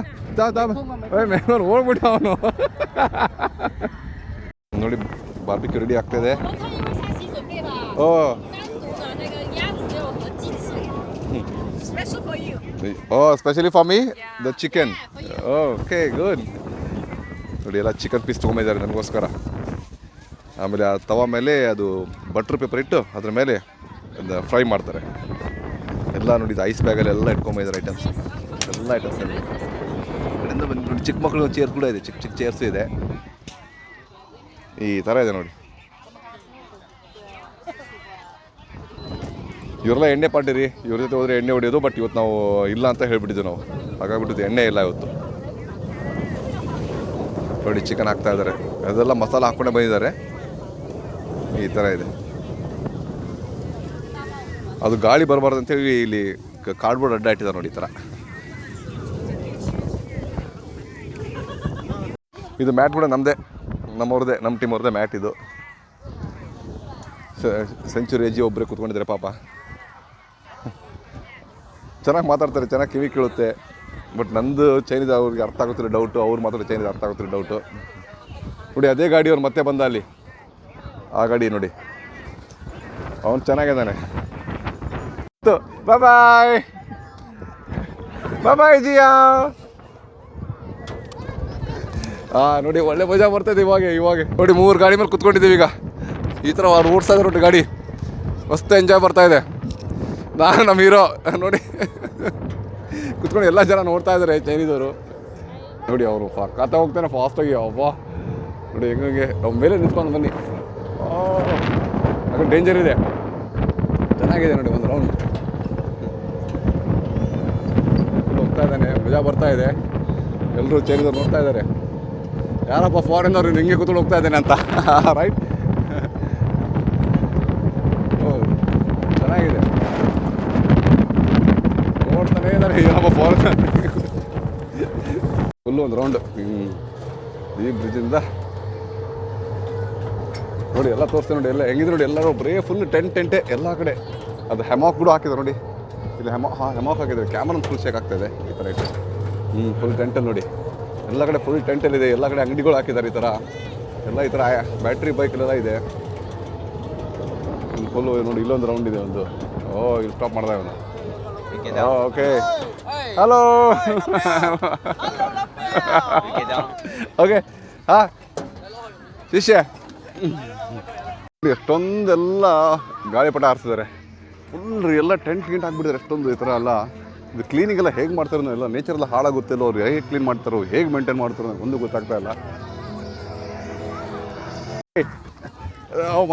ಮ್ಯಾಮ್ ಓಡ್ಬಿಟ್ಟ ಅವನು. ನೋಡಿ ಬಾರ್ಬಿಕ್ಯೂ ರೆಡಿ ಆಗ್ತಾಯಿದೆ. Specially for me the chicken. Okay good. ನೋಡಿ ಎಲ್ಲ ಚಿಕನ್ ಪೀಸ್ ತೊಗೊಂಡಿದ್ದಾರೆ ನನಗೋಸ್ಕರ. ಆಮೇಲೆ ಆ ತವ ಮೇಲೆ ಅದು ಬಟ್ರ್ ಪೇಪರ್ ಇಟ್ಟು ಅದ್ರ ಮೇಲೆ ಫ್ರೈ ಮಾಡ್ತಾರೆ ಎಲ್ಲ. ನೋಡಿ ಇದು ಐಸ್ ಬ್ಯಾಗಲ್ಲಿ ಎಲ್ಲ ಇಟ್ಕೊಂಬಂದಿದ್ದಾರೆ ಐಟಮ್ಸ್. ಎಲ್ಲ ಐಟಮ್ಸ್ ಕಡೆಯಿಂದ ಬಂದು ನೋಡಿ. ಚಿಕ್ಕ ಮಕ್ಕಳು ಚೇರ್ ಕೂಡ ಇದೆ, ಚಿಕ್ಕ ಚೇರ್ಸು ಇದೆ. ಈ ಥರ ಇದೆ ನೋಡಿ. ಇವರೆಲ್ಲ ಎಣ್ಣೆ ಪಾರ್ಟಿ ರೀ. ಇವ್ರ ಜೊತೆ ಹೋದರೆ ಎಣ್ಣೆ ಹೊಡಿಯೋದು. ಬಟ್ ಇವತ್ತು ನಾವು ಇಲ್ಲ ಅಂತ ಹೇಳ್ಬಿಟ್ಟಿದ್ವಿ ನಾವು. ಹಾಗಾಗ್ಬಿಟ್ಟಿದ್ದು ಎಣ್ಣೆ ಇಲ್ಲ ಇವತ್ತು. ನೋಡಿ ಚಿಕನ್ ಹಾಕ್ತಾ ಇದ್ದಾರೆ. ಅದೆಲ್ಲ ಮಸಾಲ ಹಾಕ್ಕೊಂಡೇ ಬಂದಿದ್ದಾರೆ. ಈ ಥರ ಇದೆ. ಅದು ಗಾಳಿ ಬರಬಾರ್ದು ಅಂತೇಳಿ ಇಲ್ಲಿ ಕಾರ್ಡ್ಬೋರ್ಡ್ ಅಡ್ಡ ಇಟ್ಟಿದ್ದಾರೆ ನೋಡಿ ಈ ಥರ. ಇದು ಮ್ಯಾಟ್ ಕೂಡ ನಮ್ಮದೇ, ನಮ್ಮವ್ರದ್ದೇ, ನಮ್ಮ ಟೀಮ್ ಅವ್ರದ್ದೇ ಮ್ಯಾಟ್ ಇದು. ಸೆಂಚುರಿ ಅಜ್ಜಿ ಒಬ್ಬರೇ ಕೂತ್ಕೊಂಡಿದ್ದಾರೆ ಪಾಪ. ಚೆನ್ನಾಗಿ ಮಾತಾಡ್ತಾರೆ, ಚೆನ್ನಾಗಿ ಕಿವಿ ಕೇಳುತ್ತೆ. ಬಟ್ ನಂದು ಚೈನೀಸ್ ಅವ್ರಿಗೆ ಅರ್ಥ ಆಗುತ್ತಿಲ್ಲ ಡೌಟು. ಅವ್ರು ಮಾತಾಡೋ ಚೈನೀಸ್ ಅರ್ಥ ಆಗುತ್ತಿಲ್ಲ ಡೌಟು. ನೋಡಿ ಅದೇ ಗಾಡಿ ಅವ್ರು ಮತ್ತೆ ಬಂದ ಅಲ್ಲಿ. ಆ ಗಾಡಿ ನೋಡಿ, ಅವನು ಚೆನ್ನಾಗಿದ್ದಾನೆ. ಬಾಯ್ ಬಾಯ್ ಬಾಯ್ ಜಿಯಾ. ನೋಡಿ ಒಳ್ಳೆ ಮಜಾ ಬರ್ತದೆ ಇವಾಗ ನೋಡಿ. 3 ಗಾಡಿ ಮೇಲೆ ಕುತ್ಕೊಂಡಿದ್ದೀವಿ ಈಗ. ಈ ಥರ ಅವ್ರು ಓಡಿಸ್ತಾ ಇದ್ದಾರೆ ನೋಡಿ ಗಾಡಿ. ಮಸ್ತ್ ಎಂಜಾಯ್ ಬರ್ತಾ ಇದೆ. ನಾನು ನಮ್ಮ ಹೀರೋ ನೋಡಿ ಕುತ್ಕೊಂಡು ಎಲ್ಲ ಜನ ನೋಡ್ತಾ ಇದ್ದಾರೆ ಚೈನೀಸವರು. ನೋಡಿ ಅವರು ಕಾತ ಹೋಗ್ತಾನೆ ಫಾಸ್ಟಾಗಿ. ಅಬ್ಬಾ ನೋಡಿ ಹೆಂಗೆ ನಾವು ಮೇಲೆ ನಿಂತ್ಕೊಂಡು ಬನ್ನಿ. ಅದು ಡೇಂಜರ್ ಇದೆ. ಚೆನ್ನಾಗಿದೆ ನೋಡಿ. ಒಂದು ರೌಂಡ್ ಹೋಗ್ತಾ ಇದ್ದಾನೆ. ಮಜಾ ಬರ್ತಾ ಇದೆ. ಎಲ್ಲರೂ ಚೈನೀಸವ್ರು ನೋಡ್ತಾ ಇದ್ದಾರೆ. ಯಾರಪ್ಪ ಫಾರಿನವ್ರು ಹಿಂಗೆ ಕೂತ್ಕೊಂಡು ಹೋಗ್ತಾ ಇದ್ದೇನೆ ಅಂತ. ರೈಟ್. ಚೆನ್ನಾಗಿದೆ. ಇದ್ದಾನೆ ಏನಪ್ಪ ಫಾರೆನ್ ಫುಲ್ಲು ಒಂದು ರೌಂಡ್ ಈ ಬ್ರಿಡ್ಜಿಂದ ನೋಡಿ ಎಲ್ಲ ತೋರಿಸ್ತೇವೆ ನೋಡಿ ಎಲ್ಲ ಹೆಂಗಿದೆ ನೋಡಿ ಎಲ್ಲರೂ ಬರೀ ಫುಲ್ ಟೆಂಟೇ ಎಲ್ಲ ಕಡೆ ಅದು ಹೆಮಾಕ್ ಕೂಡ ಹಾಕಿದ್ರು ನೋಡಿ ಇಲ್ಲಿ ಹೆಮಾಕ್ ಹಾಕಿದ್ದಾರೆ ಕ್ಯಾಮ್ರಾ ಫುಲ್ ಶೇಕ್ ಆಗ್ತಾಯಿದೆ ಈ ಥರ ಇಟ್ಟು ಫುಲ್ ಟೆಂಟಲ್ಲಿ ನೋಡಿ ಎಲ್ಲ ಕಡೆ ಫುಲ್ ಟೆಂಟಲ್ಲಿದೆ ಎಲ್ಲ ಕಡೆ ಅಂಗಡಿಗಳು ಹಾಕಿದ್ದಾರೆ ಈ ಥರ ಎಲ್ಲ ಈ ಥರ ಬ್ಯಾಟ್ರಿ ಬೈಕ್ಲೆಲ್ಲ ಇದೆ ಫುಲ್ಲು ನೋಡಿ ಇಲ್ಲೊಂದು ರೌಂಡ್ ಇದೆ ಒಂದು ಇಲ್ಲಿ ಸ್ಟಾಪ್ ಮಾಡ್ದೆ ಅವನು ಓಕೆ ಹಲೋ ಓಕೆ ಹಾಂ ಶಿಷ್ಯ ಎಷ್ಟೊಂದೆಲ್ಲ ಗಾಳಿಪಟ ಹಾರಿಸಿದ್ದಾರೆ ಫುಲ್ ಎಲ್ಲ ಟೆಂಟ್ ಗಿಂಟ್ ಹಾಕ್ಬಿಟ್ಟಿದ್ದಾರೆ ಎಷ್ಟೊಂದು ಈ ಥರ ಎಲ್ಲ ಇದು ಕ್ಲೀನಿಂಗೆಲ್ಲ ಹೇಗೆ ಮಾಡ್ತಾರೋ ಎಲ್ಲ ನೇಚರೆಲ್ಲ ಹಾಳಾಗುತ್ತಿಲ್ಲ ಅವ್ರು ಹೇಗೆ ಕ್ಲೀನ್ ಮಾಡ್ತಾರೋ ಹೇಗೆ ಮೇಂಟೈನ್ ಮಾಡ್ತಾರೋ ಒಂದು ಗೊತ್ತಾಗ್ತಾ ಇಲ್ಲ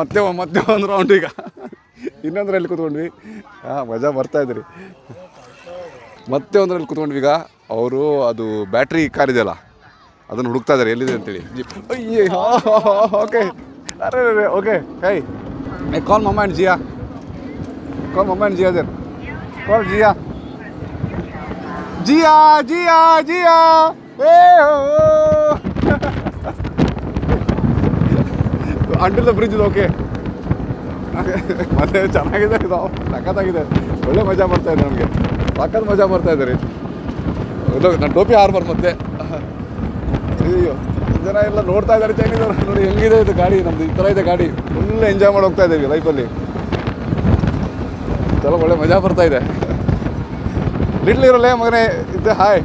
ಮತ್ತೆ ಒಂದು ರೌಂಡ್ ಈಗ ಇನ್ನೊಂದರಲ್ಲಿ ಕೂತ್ಕೊಂಡ್ವಿ ಮಜಾ ಬರ್ತಾಯಿದ್ರಿ ಮತ್ತೆ ಒಂದರಲ್ಲಿ ಕೂತ್ಕೊಂಡ್ವಿ ಈಗ ಅವರು ಅದು ಬ್ಯಾಟ್ರಿ ಕಾರ್ ಇದೆಯಲ್ಲ ಅದನ್ನು ಹುಡುಕ್ತಾ ಇದ್ದಾರೆ ಎಲ್ಲಿದೆ ಅಂತೇಳಿ ಅಯ್ಯೇ ಓಕೆ ಅರೆ ಓಕೆ ಹೇ ಕಾಲ್ ಮಮ್ಮ ಆ್ಯಂಡ್ ಜಿಯಾ ಕಾಲ್ ಮಮ್ಮ ಆ್ಯಂಡ್ ಜಿಯಾ ದೇರ್ ಕಾಲ್ ಜಿಯಾ ಜಿಯಾ ಜಿಯಾ ಜಿಯಾ ಏ ಅಂಟಿಲ್ ದ ಬ್ರಿಡ್ಜ್ ಇದು ಓಕೆ ಮತ್ತೆ ಚೆನ್ನಾಗಿದೆ ಇದು ಸಖತ್ತಾಗಿದೆ ಒಳ್ಳೆ ಮಜಾ ಬರ್ತಾಯಿದೆ ನಮಗೆ ಸಖತ್ ಮಜಾ ಬರ್ತಾಯಿದೆ ರೀ ಇದು ನಾನು ಟೋಪಿ ಹಾರ್ಬರ್ ಮತ್ತೆ ಅಯ್ಯೋ ಜನ ಎಲ್ಲ ನೋಡ್ತಾ ಇದ್ದಾರೆ ಚೈನೀಸರು ನೋಡಿ ಹೆಂಗಿದೆ ಇದು ಗಾಡಿ ನಮ್ಮದು ಈ ಥರ ಇದೆ ಗಾಡಿ ಫುಲ್ ಎಂಜಾಯ್ ಮಾಡಿ ಹೋಗ್ತಾ ಇದ್ದೀವಿ ಲೈಫಲ್ಲಿ ಚಲೋ ಒಳ್ಳೆ ಮಜಾ ಬರ್ತಾ ಇದೆ ಲಿಟ್ಲ್ ಇರಲ್ಲೇ ಮಗನೇ ಇದೆ ಹಾಯ್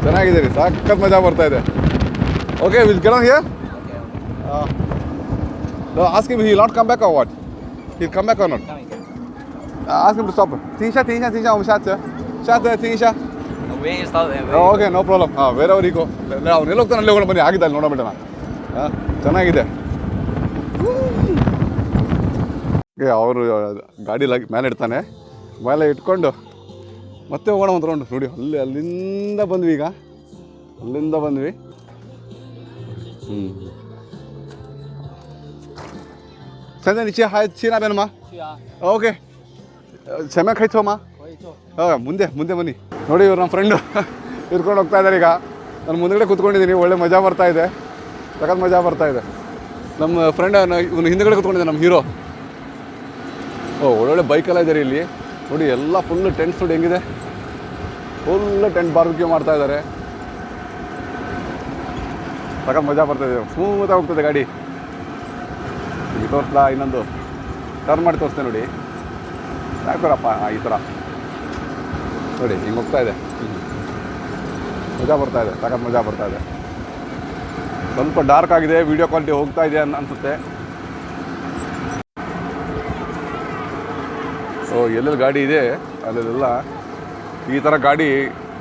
ಚೆನ್ನಾಗಿದೆ ರೀ ಸಖತ್ ಮಜಾ ಬರ್ತಾ ಇದೆ okay will get on here ask him he will not come back or what? He'll come back or not? Ask him to stop.停一下，我们下车停一下。我愿意 stop there. Okay, no problem. Wherever he go. ಅವ್ನು ಎಲ್ಲಿ ಹೋಗ್ತಾನೆ ಅಲ್ಲಿ ಹೋಗೋಣ ಬನ್ನಿ ಆಗಿದ್ದ ಅಲ್ಲಿ ನೋಡೋಣ ಚೆನ್ನಾಗಿದೆ ಅವರು ಗಾಡಿ ಮೇಲೆ ಇಡ್ತಾನೆ ಮೇಲೆ ಇಟ್ಕೊಂಡು ಮತ್ತೆ ಹೋಗೋಣ ಒಂದು ರೌಂಡ್ ನೋಡಿ ಅಲ್ಲಿಂದ ಬಂದ್ವಿ ಈಗ ಅಲ್ಲಿಂದ ಬಂದ್ವಿ现在你去那边了吗？去啊。ಓಕೆ前面可以坐吗？可以坐。ಮುಂದೆ ಬನ್ನಿ ನೋಡಿ ಇವ್ರು ನಮ್ಮ ಫ್ರೆಂಡು ಇರ್ಕೊಂಡು ಹೋಗ್ತಾ ಇದ್ದಾರೆ ಈಗ ನಾನು ಮುಂದಗಡೆ ಕೂತ್ಕೊಂಡಿದ್ದೀನಿ ಒಳ್ಳೆ ಮಜಾ ಬರ್ತಾ ಇದೆ ಸಖತ್ ಮಜಾ ಬರ್ತಾ ಇದೆ ನಮ್ಮ ಫ್ರೆಂಡ್ ಇವನು ಹಿಂದಗಡೆ ಕೂತ್ಕೊಂಡಿದ್ದೆ ನಮ್ಮ ಹೀರೋ ಒಳ್ಳೊಳ್ಳೆ ಬೈಕೆಲ್ಲ ಇದ್ದಾರೆ ಇಲ್ಲಿ ನೋಡಿ ಎಲ್ಲ ಫುಲ್ ಟೆಂಟ್ಸ್ ನೋಡಿ ಹೆಂಗಿದೆ ಫುಲ್ ಟೆಂಟ್ ಬಾರ್ಬಿಕ್ಯೂ ಮಾಡ್ತಾ ಇದ್ದಾರೆ ಸಖತ್ ಮಜಾ ಬರ್ತಾ ಇದೆ ಸ್ಮೂತಾಗಿ ಹೋಗ್ತದೆ ಗಾಡಿ ಈಗ ತೋರಿಸ್ಲಾ ಇನ್ನೊಂದು ಟರ್ನ್ ಮಾಡಿ ತೋರಿಸ್ತೇನೆ ನೋಡಿ ಯಾಕೋರಪ್ಪ ಈ ಥರ ನೋಡಿ ಹಿಂಗೆ ಹೋಗ್ತಾ ಇದೆ ಮಜಾ ಬರ್ತಾ ಇದೆ ಸಖತ್ ಮಜಾ ಬರ್ತಾ ಇದೆ ಸ್ವಲ್ಪ ಡಾರ್ಕ್ ಆಗಿದೆ ವಿಡಿಯೋ ಕ್ವಾಲಿಟಿ ಹೋಗ್ತಾ ಇದೆ ಅನಿಸುತ್ತೆ ಸೊ ಎಲ್ಲೆಲ್ಲಿ ಗಾಡಿ ಇದೆ ಅಲ್ಲೆಲ್ಲ ಈ ಥರ ಗಾಡಿ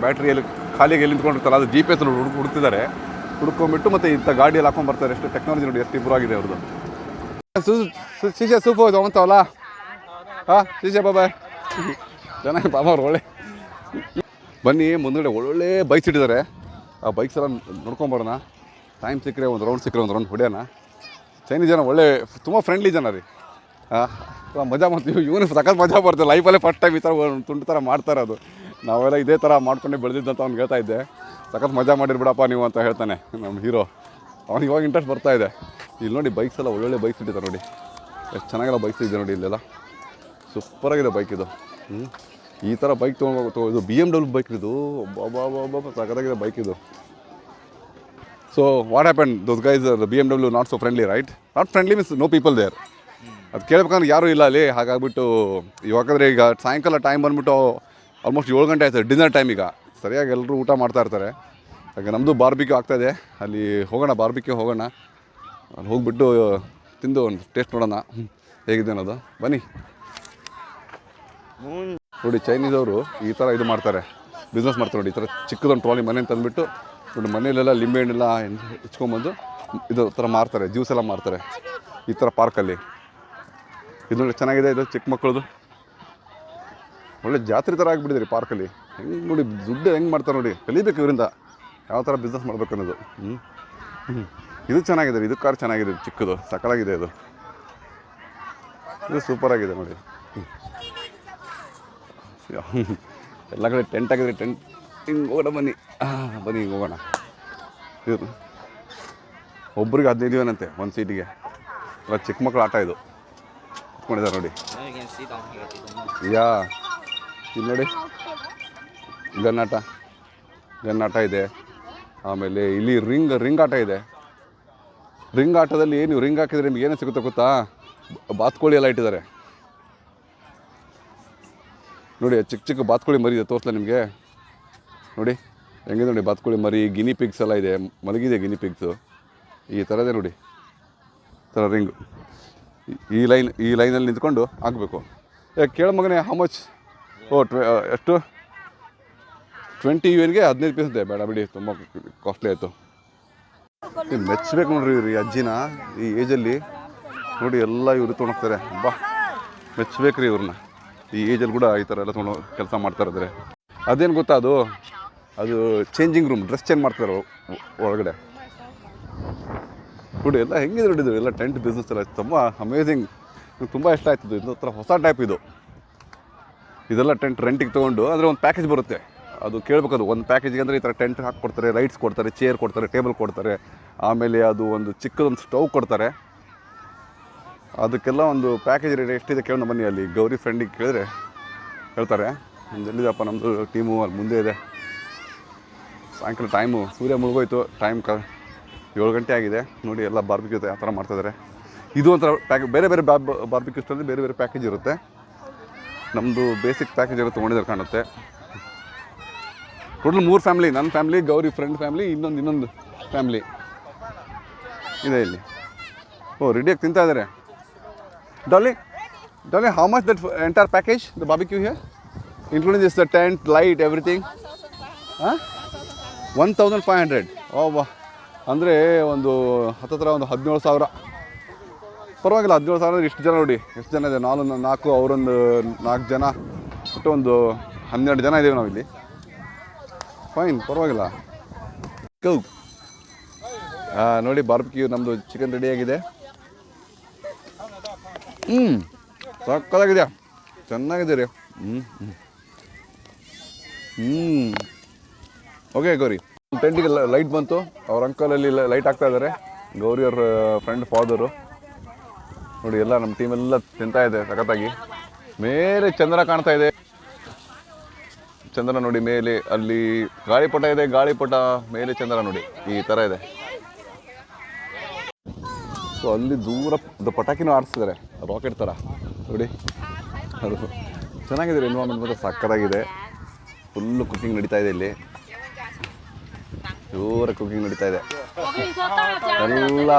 ಬ್ಯಾಟ್ರಿಯಲ್ಲಿ ಖಾಲಿಗೆ ಎಲ್ಲಿ ನಿಂತ್ಕೊಂಡಿರ್ತಾರೆ ಅದು ಜಿ ಪಿ ಎಸ್ ಹುಡುಕ್ತಿದ್ದಾರೆ ಹುಡ್ಕೊಂಡ್ಬಿಟ್ಟು ಮತ್ತು ಇಂಥ ಗಾಡಿಯಲ್ಲಿ ಹಾಕೊಂಡು ಬರ್ತಾರೆ ಎಷ್ಟು ಟೆಕ್ನಾಲಜಿ ನೋಡಿ ಎಷ್ಟು ಇಂಪ್ರೂವ್ ಆಗಿದೆ ಅವ್ರದ್ದು ಶಿಷ್ಯ ಸೂಪು ತಗೊಂತವಲ್ಲ ಹಾಂ ಶಿಷ್ಯ ಬಾಬಾಯ್ ಚೆನ್ನಾಗಿ ಪಾಪ ಅವ್ರು ಒಳ್ಳೆ ಬನ್ನಿ ಮುಂದುಗಡೆ ಒಳ್ಳೊಳ್ಳೆ ಬೈಕ್ಸ್ ಇಟ್ಟಿದ್ದಾರೆ ಆ ಬೈಕ್ಸ್ ಎಲ್ಲ ನೋಡ್ಕೊಂಬರೋಣ ಟೈಮ್ ಸಿಕ್ಕರೆ ಒಂದು ರೌಂಡ್ ಹೊಡೆಯೋಣ ಚೈನೀಸ್ ಜನ ಒಳ್ಳೆ ತುಂಬ ಫ್ರೆಂಡ್ಲಿ ಜನ ರೀ ಮಜಾ ಮಾಡ್ತೀವಿ ಇವನು ಸಖತ್ ಮಜಾ ಬರ್ತದೆ ಲೈಫಲ್ಲೇ ಫಸ್ಟ್ ಟೈಮ್ ಈ ಥರ ತುಂಡು ಥರ ಮಾಡ್ತಾರೆ ಅದು ನಾವೆಲ್ಲ ಇದೇ ಥರ ಮಾಡ್ಕೊಂಡೇ ಬೆಳೆದಿದ್ದಂತ ಅವ್ನು ಹೇಳ್ತಾ ಇದ್ದೆ ಸಖತ್ ಮಜಾ ಮಾಡಿರ್ಬಿಡಪ್ಪ ನೀವು ಅಂತ ಹೇಳ್ತಾನೆ ನಮ್ಮ ಹೀರೋ ಅವ್ನಿಗೆ ಇವಾಗ ಇಂಟ್ರೆಸ್ಟ್ ಬರ್ತಾ ಇದೆ ಇಲ್ಲಿ ನೋಡಿ ಬೈಕ್ಸ್ ಎಲ್ಲ ಒಳ್ಳೊಳ್ಳೆ ಬೈಕ್ಸ್ ಇಟ್ಟಿದ್ದಾರೆ ನೋಡಿ ಎಷ್ಟು ಚೆನ್ನಾಗೆಲ್ಲ ಬೈಕ್ಸ್ ಇದೆ ನೋಡಿ ಇಲ್ಲೆಲ್ಲ ಸೂಪರಾಗಿದೆ ಬೈಕ್ ಇದು ಈ ಥರ ಬೈಕ್ ತೊಗೊಂಡು ಇದು BMW ಬೈಕ್ ಇದು ಬಾಬಾ ಸಖತ್ತಾಗಿದೆ ಬೈಕ್ ಇದು so what happen those guys BMW not so friendly right not friendly means no people there ಅದು ಕೇಳ್ಬೇಕಂದ್ರೆ ಯಾರೂ ಇಲ್ಲ ಅಲ್ಲಿ ಹಾಗಾಗ್ಬಿಟ್ಟು ಇವಾಗಂದರೆ ಈಗ ಸಾಯಂಕಾಲ ಟೈಮ್ ಬಂದುಬಿಟ್ಟು ಆಲ್ಮೋಸ್ಟ್ 7 ಗಂಟೆ ಆಯ್ತು ಡಿನ್ನರ್ ಟೈಮ್ ಈಗ ಸರಿಯಾಗಿ ಎಲ್ಲರೂ ಊಟ ಮಾಡ್ತಾ ಇರ್ತಾರೆ ಹಾಗೆ ನಮ್ಮದು ಬಾರ್ಬಿಕ್ಯೂ ಆಗ್ತಾಯಿದೆ ಅಲ್ಲಿ ಹೋಗೋಣ ಬಾರ್ಬಿಕ್ಯೂ ಹೋಗೋಣ ಅಲ್ಲಿ ಹೋಗ್ಬಿಟ್ಟು ತಿಂದು ಒಂದು ಟೇಸ್ಟ್ ನೋಡೋಣ ಹೇಗಿದೆ ಅನ್ನೋದು ಬನ್ನಿ ನೋಡಿ ಚೈನೀಸವರು ಈ ಥರ ಇದು ಮಾಡ್ತಾರೆ ಬಿಸ್ನೆಸ್ ಮಾಡ್ತಾರೆ ನೋಡಿ ಈ ಥರ ಚಿಕ್ಕದೊಂದು ಟ್ರಾಲಿ ಮನೆ ತಂದುಬಿಟ್ಟು ನೋಡಿ ಮನೆಯಲ್ಲೆಲ್ಲ ಲಿಂಬೆ ಹಣ್ಣೆಲ್ಲ ಹೆಚ್ಕೊಂಬಂದು ಇದು ಥರ ಮಾರ್ತಾರೆ ಜ್ಯೂಸ್ ಎಲ್ಲ ಮಾರ್ತಾರೆ ಈ ಥರ ಪಾರ್ಕಲ್ಲಿ ಇದು ನೋಡಿ ಚೆನ್ನಾಗಿದೆ ಇದು ಚಿಕ್ಕ ಮಕ್ಕಳದು ಒಳ್ಳೆ ಜಾತ್ರೆ ಥರ ಆಗಿಬಿಟ್ಟಿದೆ ರೀ ಪಾರ್ಕಲ್ಲಿ ಹೆಂಗೆ ನೋಡಿ ದುಡ್ಡು ಹೆಂಗೆ ಮಾಡ್ತಾರೆ ನೋಡಿ ಕಲಿಬೇಕು ಇವರಿಂದ ಯಾವ ಥರ ಬಿಸ್ನೆಸ್ ಮಾಡ್ಬೇಕು ಅನ್ನೋದು ಇದು ಚೆನ್ನಾಗಿದೆ ರೀ ಇದು ಕಾರ್ ಚೆನ್ನಾಗಿದೆ ಚಿಕ್ಕದು ಸಕಲಾಗಿದೆ ಇದು ಸೂಪರಾಗಿದೆ ನೋಡಿ ಎಲ್ಲ ಕಡೆ ಟೆಂಟ್ ಹಾಕಿದ್ರೆ ಟೆಂಟ್ ಹಿಂಗೆ ಹೋಗೋಣ ಬನ್ನಿ ಬನ್ನಿ ಹಿಂಗೆ ಹೋಗೋಣ. ಇವರು ಒಬ್ರಿಗೆ 15 ಏನಂತೆ ಒಂದು ಸೀಟಿಗೆ. ಎಲ್ಲ ಚಿಕ್ಕ ಮಕ್ಕಳು ಆಟ ಇದು ಕುತ್ಕೊಂಡಿದ್ದಾರೆ ನೋಡಿ. ಯಾ ಇಲ್ಲಿ ನೋಡಿ ಗನ್ನಾಟ ಇದೆ. ಆಮೇಲೆ ಇಲ್ಲಿ ರಿಂಗ್ ಆಟ ಇದೆ. ರಿಂಗ್ ಆಟದಲ್ಲಿ ನೀವು ರಿಂಗ್ ಹಾಕಿದರೆ ನಿಮ್ಗೆ ಏನೇ ಸಿಗುತ್ತೆ ಗೊತ್ತಾ? ಬಾತುಕೋಳಿ ಎಲ್ಲ ಇಟ್ಟಿದ್ದಾರೆ ನೋಡಿ. ಚಿಕ್ಕ ಬಾತುಕೋಳಿ ಮರಿ ಇದೆ, ತೋರಿಸ್ಲಾ ನಿಮಗೆ? ನೋಡಿ ಹೆಂಗಿದೆ ನೋಡಿ ಬಾತುಕೋಳಿ ಮರಿ. ಗಿನಿ ಪಿಗ್ಸ್ ಎಲ್ಲ ಇದೆ, ಮಲಗಿದೆ ಗಿನಿ ಪಿಗ್ಸು. ಈ ಥರ ಇದೆ ನೋಡಿ, ಥರ ರಿಂಗು. ಈ ಲೈನಲ್ಲಿ ನಿಂತ್ಕೊಂಡು ಹಾಕಬೇಕು. ಕೇಳ ಮಗನೇ, ಹೌ ಮಚ್? ಎಷ್ಟು? 20 UN 15 ಪೀಸ್ ಇದೆ. ಬೇಡ ಬಿಡಿ, ತುಂಬ ಕಾಸ್ಟ್ಲಿ ಆಯಿತು. ಮೆಚ್ಚಬೇಕು ನೋಡ್ರಿ ಇವ್ರು, ಈ ಅಜ್ಜಿನ ಈ ಏಜಲ್ಲಿ ನೋಡಿ. ಎಲ್ಲ ಇವರು ತೊಗೊಂಡೋಗ್ತಾರೆ. ಬಾ ಮೆಚ್ಚಬೇಕ್ರಿ ಇವ್ರನ್ನ. ಈ ಏಜಲ್ಲಿ ಕೂಡ ಈ ಥರ ಎಲ್ಲ ತೊಗೊಂಡು ಕೆಲಸ ಮಾಡ್ತಾ ಇದ್ದಾರೆ. ಅದೇನು ಗೊತ್ತಾ, ಅದು ಚೇಂಜಿಂಗ್ ರೂಮ್, ಡ್ರೆಸ್ ಚೇಂಜ್ ಮಾಡ್ತಾರೆ ಒಳಗಡೆ ನೋಡಿ. ಎಲ್ಲ ಹೆಂಗಿದೆ ನೋಡಿದ್ರು, ಎಲ್ಲ ಟೆಂಟ್ ಬಿಸ್ನೆಸ್ ಎಲ್ಲ ತುಂಬ ಅಮೇಝಿಂಗ್. ತುಂಬ ಇಷ್ಟ ಆಯ್ತದು. ಇದು ಥರ ಹೊಸ ಟೈಪ್ ಇದೆಲ್ಲ ಟೆಂಟ್ ರೆಂಟಿಗೆ ತೊಗೊಂಡು ಅಂದರೆ ಒಂದು ಪ್ಯಾಕೇಜ್ ಬರುತ್ತೆ. ಅದು ಕೇಳಬೇಕದು ಒಂದು ಪ್ಯಾಕೇಜಿಗೆ ಅಂದರೆ ಈ ಥರ ಟೆಂಟ್ ಹಾಕ್ಕೊಡ್ತಾರೆ, ಲೈಟ್ಸ್ ಕೊಡ್ತಾರೆ, ಚೇರ್ ಕೊಡ್ತಾರೆ, ಟೇಬಲ್ ಕೊಡ್ತಾರೆ. ಆಮೇಲೆ ಅದು ಒಂದು ಚಿಕ್ಕದೊಂದು ಸ್ಟವ್ ಕೊಡ್ತಾರೆ. ಅದಕ್ಕೆಲ್ಲ ಒಂದು ಪ್ಯಾಕೇಜ್ ರೇಟ್ ಎಷ್ಟಿದೆ ಕೇಳೋಣ ಬನ್ನಿ. ಅಲ್ಲಿ ಗೌರಿ ಫ್ರೆಂಡಿಗೆ ಕೇಳಿದ್ರೆ ಹೇಳ್ತಾರೆ. ಎಲ್ಲಿದೆಪ್ಪ ನಮ್ಮದು ಟೀಮು ಅಲ್ಲಿ ಮುಂದೆ ಇದೆ. ಸಾಯಂಕಾಲ ಟೈಮು ಸೂರ್ಯ ಮುಳುಗೋಯ್ತು. ಟೈಮ್ 7 ಗಂಟೆ ಆಗಿದೆ ನೋಡಿ. ಎಲ್ಲ ಬಾರ್ಬಿಕ್ಯೂ ಆ ಥರ ಮಾಡ್ತಾಯಿದ್ದಾರೆ. ಇದು ಒಂಥರ ಬೇರೆ ಬೇರೆ ಬಾರ್ಬಿಕ್ಯೂ ಸ್ಟಲ್ಲಿ ಬೇರೆ ಬೇರೆ ಪ್ಯಾಕೇಜ್ ಇರುತ್ತೆ. ನಮ್ಮದು ಬೇಸಿಕ್ ಪ್ಯಾಕೇಜ್ ಎಲ್ಲ ತೊಗೊಂಡಿದ್ದಾರೆ ಕಾಣುತ್ತೆ. ಟೋಟಲ್ 3 ಫ್ಯಾಮಿಲಿ, ನನ್ನ ಫ್ಯಾಮಿಲಿ, ಗೌರಿ ಫ್ರೆಂಡ್ ಫ್ಯಾಮಿಲಿ, ಇನ್ನೊಂದು ಫ್ಯಾಮಿಲಿ ಇದೆ ಇಲ್ಲಿ. ರೆಡಿಯಾಗಿ ತಿಂತಾ ಇದ್ದಾರೆ. Dolly, how much that entire package, the barbecue here including this the tent, light, everything? 1500. ವಾ, ಅಂದರೆ ಒಂದು ಹತ್ತಿರ ಒಂದು 17,000. ಪರವಾಗಿಲ್ಲ, 17,000 ಇಷ್ಟು ಜನ ನೋಡಿ. ಎಷ್ಟು ಜನ ಇದೆ? 4 ಅವರೊಂದು 4 ಜನ, ಒಟ್ಟು ಒಂದು 12 ಜನ ಇದ್ದೀವಿ ನಾವಿಲ್ಲಿ. ಫೈನ್, ಪರವಾಗಿಲ್ಲ. ನೋಡಿ ಬಾರ್ಬಿಕ್ಯೂ ನಮ್ಮದು ಚಿಕನ್ ರೆಡಿಯಾಗಿದೆ. ಸಕ್ಕತ್ತಾಗಿದೆ, ಚೆನ್ನಾಗಿದೆ ರೀ. ಓಕೆ ಗೌರಿ, ಟೆಂಟಿಗೆ ಲೈಟ್ ಬಂತು. ಅವ್ರ ಅಂಕಲಲ್ಲಿ ಲೈಟ್ ಹಾಕ್ತಾ ಇದ್ದಾರೆ. ಗೌರಿ ಅವ್ರ ಫ್ರೆಂಡ್ ಫಾದರು ನೋಡಿ. ಎಲ್ಲ ನಮ್ಮ ಟೀಮೆಲ್ಲ ತಿಂತಾ ಇದೆ ಸಖತ್ತಾಗಿ. ಮೇಲೆ ಚಂದ್ರ ಕಾಣ್ತಾ ಇದೆ. ಚಂದ್ರ ನೋಡಿ ಮೇಲೆ. ಅಲ್ಲಿ ಗಾಳಿಪಟ ಇದೆ, ಗಾಳಿಪಟ ಮೇಲೆ ಚಂದ್ರ ನೋಡಿ, ಈ ಥರ ಇದೆ. ಸೊ ಅಲ್ಲಿ ದೂರ ಪಟಾಕಿನೂ ಆಡಿಸ್ತಿದ್ದಾರೆ, ರಾಕೆಟ್ ಥರ ನೋಡಿ. ಅದು ಚೆನ್ನಾಗಿದೆ ರೀ. ಎನ್ವೈರನ್ಮೆಂಟ್ ಮಾತ್ರ ಸಕ್ಕತ್ತಾಗಿದೆ. ಫುಲ್ಲು ಕುಕ್ಕಿಂಗ್ ನಡೀತಾ ಇದೆ ಇಲ್ಲಿ. ಜೋರ ಕುಕ್ಕಿಂಗ್ ನಡೀತಾ ಇದೆ. ಎಲ್ಲ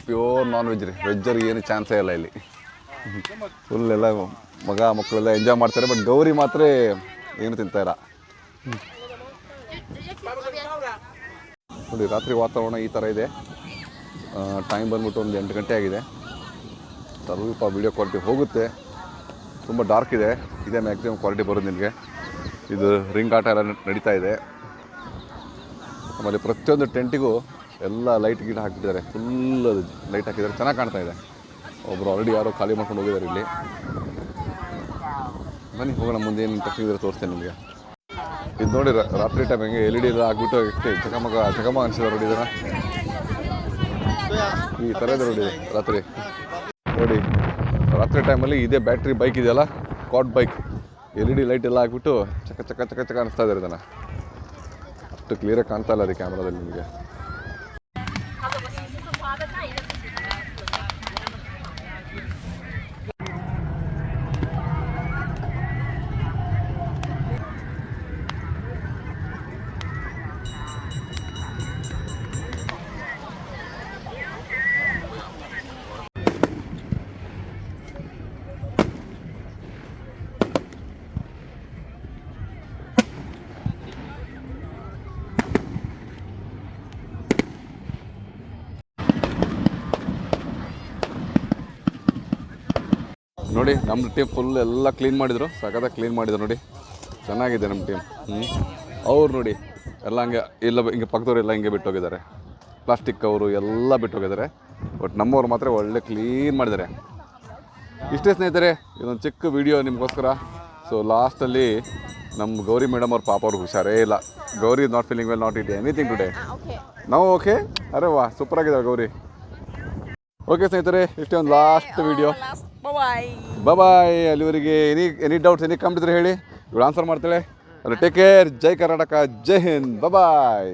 ಪ್ಯೂರ್ ನಾನ್ ವೆಜ್ ರೀ. ವೆಜ್ಜರಿಗೆ ಏನು ಚಾನ್ಸೇ ಇಲ್ಲ ಇಲ್ಲಿ. ಫುಲ್ ಎಲ್ಲ ಮಕ್ಕಳೆಲ್ಲ ಎಂಜಾಯ್ ಮಾಡ್ತಾರೆ. ಬಟ್ ಗೌರಿ ಮಾತ್ರ ಏನು ತಿಂತಾಯಿಲ್ಲ ನೋಡಿ. ರಾತ್ರಿ ವಾತಾವರಣ ಈ ಥರ ಇದೆ. ಟೈಮ್ ಬಂದ್ಬಿಟ್ಟು ಒಂದು 8 ಗಂಟೆ ಆಗಿದೆ. ಸ್ವಲ್ಪ ವೀಡಿಯೋ ಕ್ವಾಲಿಟಿ ಹೋಗುತ್ತೆ. ತುಂಬ ಡಾರ್ಕ್ ಇದೆ. ಇದೇ ಮ್ಯಾಕ್ಸಿಮಮ್ ಕ್ವಾಲಿಟಿ ಬರೋದು ನಿಮಗೆ. ಇದು ರಿಂಗ್ ಆಟ ಎಲ್ಲ ನಡೀತಾ ಇದೆ. ಆಮೇಲೆ ಪ್ರತಿಯೊಂದು ಟೆಂಟಿಗೂ ಎಲ್ಲ ಲೈಟ್ ಗೀಟ್ ಹಾಕಿದ್ದಾರೆ. ಫುಲ್ ಅದು ಲೈಟ್ ಹಾಕಿದ್ದಾರೆ, ಚೆನ್ನಾಗಿ ಕಾಣ್ತಾ ಇದೆ. ಒಬ್ಬರು ಆಲ್ರೆಡಿ ಯಾರೋ ಖಾಲಿ ಮಾಡ್ಕೊಂಡು ಹೋಗಿದ್ದಾರೆ ಇಲ್ಲಿ. ಬನ್ನಿ ಹೋಗೋಣ, ಮುಂದೆ ಏನು ಇಂಟ್ರೆಸ್ಟಿಂಗ್ ಇದ್ರೆ ತೋರಿಸ್ತೇನೆ ನಿಮಗೆ. ಇದು ನೋಡಿ ರಾತ್ರಿ ಟೈಮ್ ಹೆಂಗೆ LED ಎಲ್ಲ ಹಾಕ್ಬಿಟ್ಟು ಎಷ್ಟು ಚಕಮಕ ಅನಿಸಿದ ನೋಡಿ. ಇದನ್ನು ಈ ಥರ ಇದೆ ನೋಡಿ ರಾತ್ರಿ. ನೋಡಿ ರಾತ್ರಿ ಟೈಮಲ್ಲಿ ಇದೇ ಬ್ಯಾಟ್ರಿ ಬೈಕ್ ಇದೆಯಲ್ಲ, ಕಾಟ್ ಬೈಕ್, LED ಲೈಟ್ ಎಲ್ಲ ಹಾಕ್ಬಿಟ್ಟು ಚಕ ಅನಿಸ್ತಾ ಇದ್ದಾರೆ. ಇದನ್ನು ಅಷ್ಟು ಕ್ಲಿಯರಾಗಿ ಕಾಣ್ತಾ ಇಲ್ಲ ಅದು ಕ್ಯಾಮ್ರಾದಲ್ಲಿ ನಿಮಗೆ. ನೋಡಿ ನಮ್ಮ ಟೀಮ್ ಫುಲ್ ಎಲ್ಲ ಕ್ಲೀನ್ ಮಾಡಿದರು, ಸಖತ್ತಾಗಿ ಕ್ಲೀನ್ ಮಾಡಿದ್ರು ನೋಡಿ. ಚೆನ್ನಾಗಿದೆ ನಮ್ಮ ಟೀಮ್. ಅವ್ರು ನೋಡಿ ಎಲ್ಲ ಹಂಗೆ ಇಲ್ಲ ಹಿಂಗೆ ಪಕ್ಕದವ್ರು ಹಿಂಗೆ ಬಿಟ್ಟು ಹೋಗಿದ್ದಾರೆ. ಪ್ಲಾಸ್ಟಿಕ್ ಅವರು ಎಲ್ಲ ಬಿಟ್ಟು ಹೋಗಿದ್ದಾರೆ. ಬಟ್ ನಮ್ಮವ್ರು ಮಾತ್ರ ಒಳ್ಳೆ ಕ್ಲೀನ್ ಮಾಡಿದ್ದಾರೆ. ಇಷ್ಟೇ ಸ್ನೇಹಿತರೆ, ಇದೊಂದು ಚಿಕ್ಕ ವಿಡಿಯೋ ನಿಮಗೋಸ್ಕರ. ಸೊ ಲಾಸ್ಟಲ್ಲಿ ನಮ್ಮ ಗೌರಿ ಮೇಡಮ್ ಅವ್ರ ಪಾಪ ಅವ್ರಿಗೆ ಹುಷಾರೇ ಇಲ್ಲ. Gauri is not feeling well, not it anything today. ನಾವು ಓಕೆ, ಅರೆ ವಾ ಸೂಪರ್ ಆಗಿದ್ದಾವೆ ಗೌರಿ. ಓಕೆ ಸ್ನೇಹಿತರೆ, ಇಷ್ಟೇ ಒಂದು ಲಾಸ್ಟ್ ವಿಡಿಯೋ. ಬಾಯ್. ಅಲ್ಲಿವರೆಗೆ ಎನಿ ಡೌಟ್ಸ್ ಎನಿ ಕಮೆಂಟ್ ಇದ್ರೆ ಹೇಳಿ, ಇವಳು ಆನ್ಸರ್ ಮಾಡ್ತಾಳೆ. Take care. ಜೈ ಕರ್ನಾಟಕ, ಜೈ ಹಿಂದ್, ಬಾಯ್.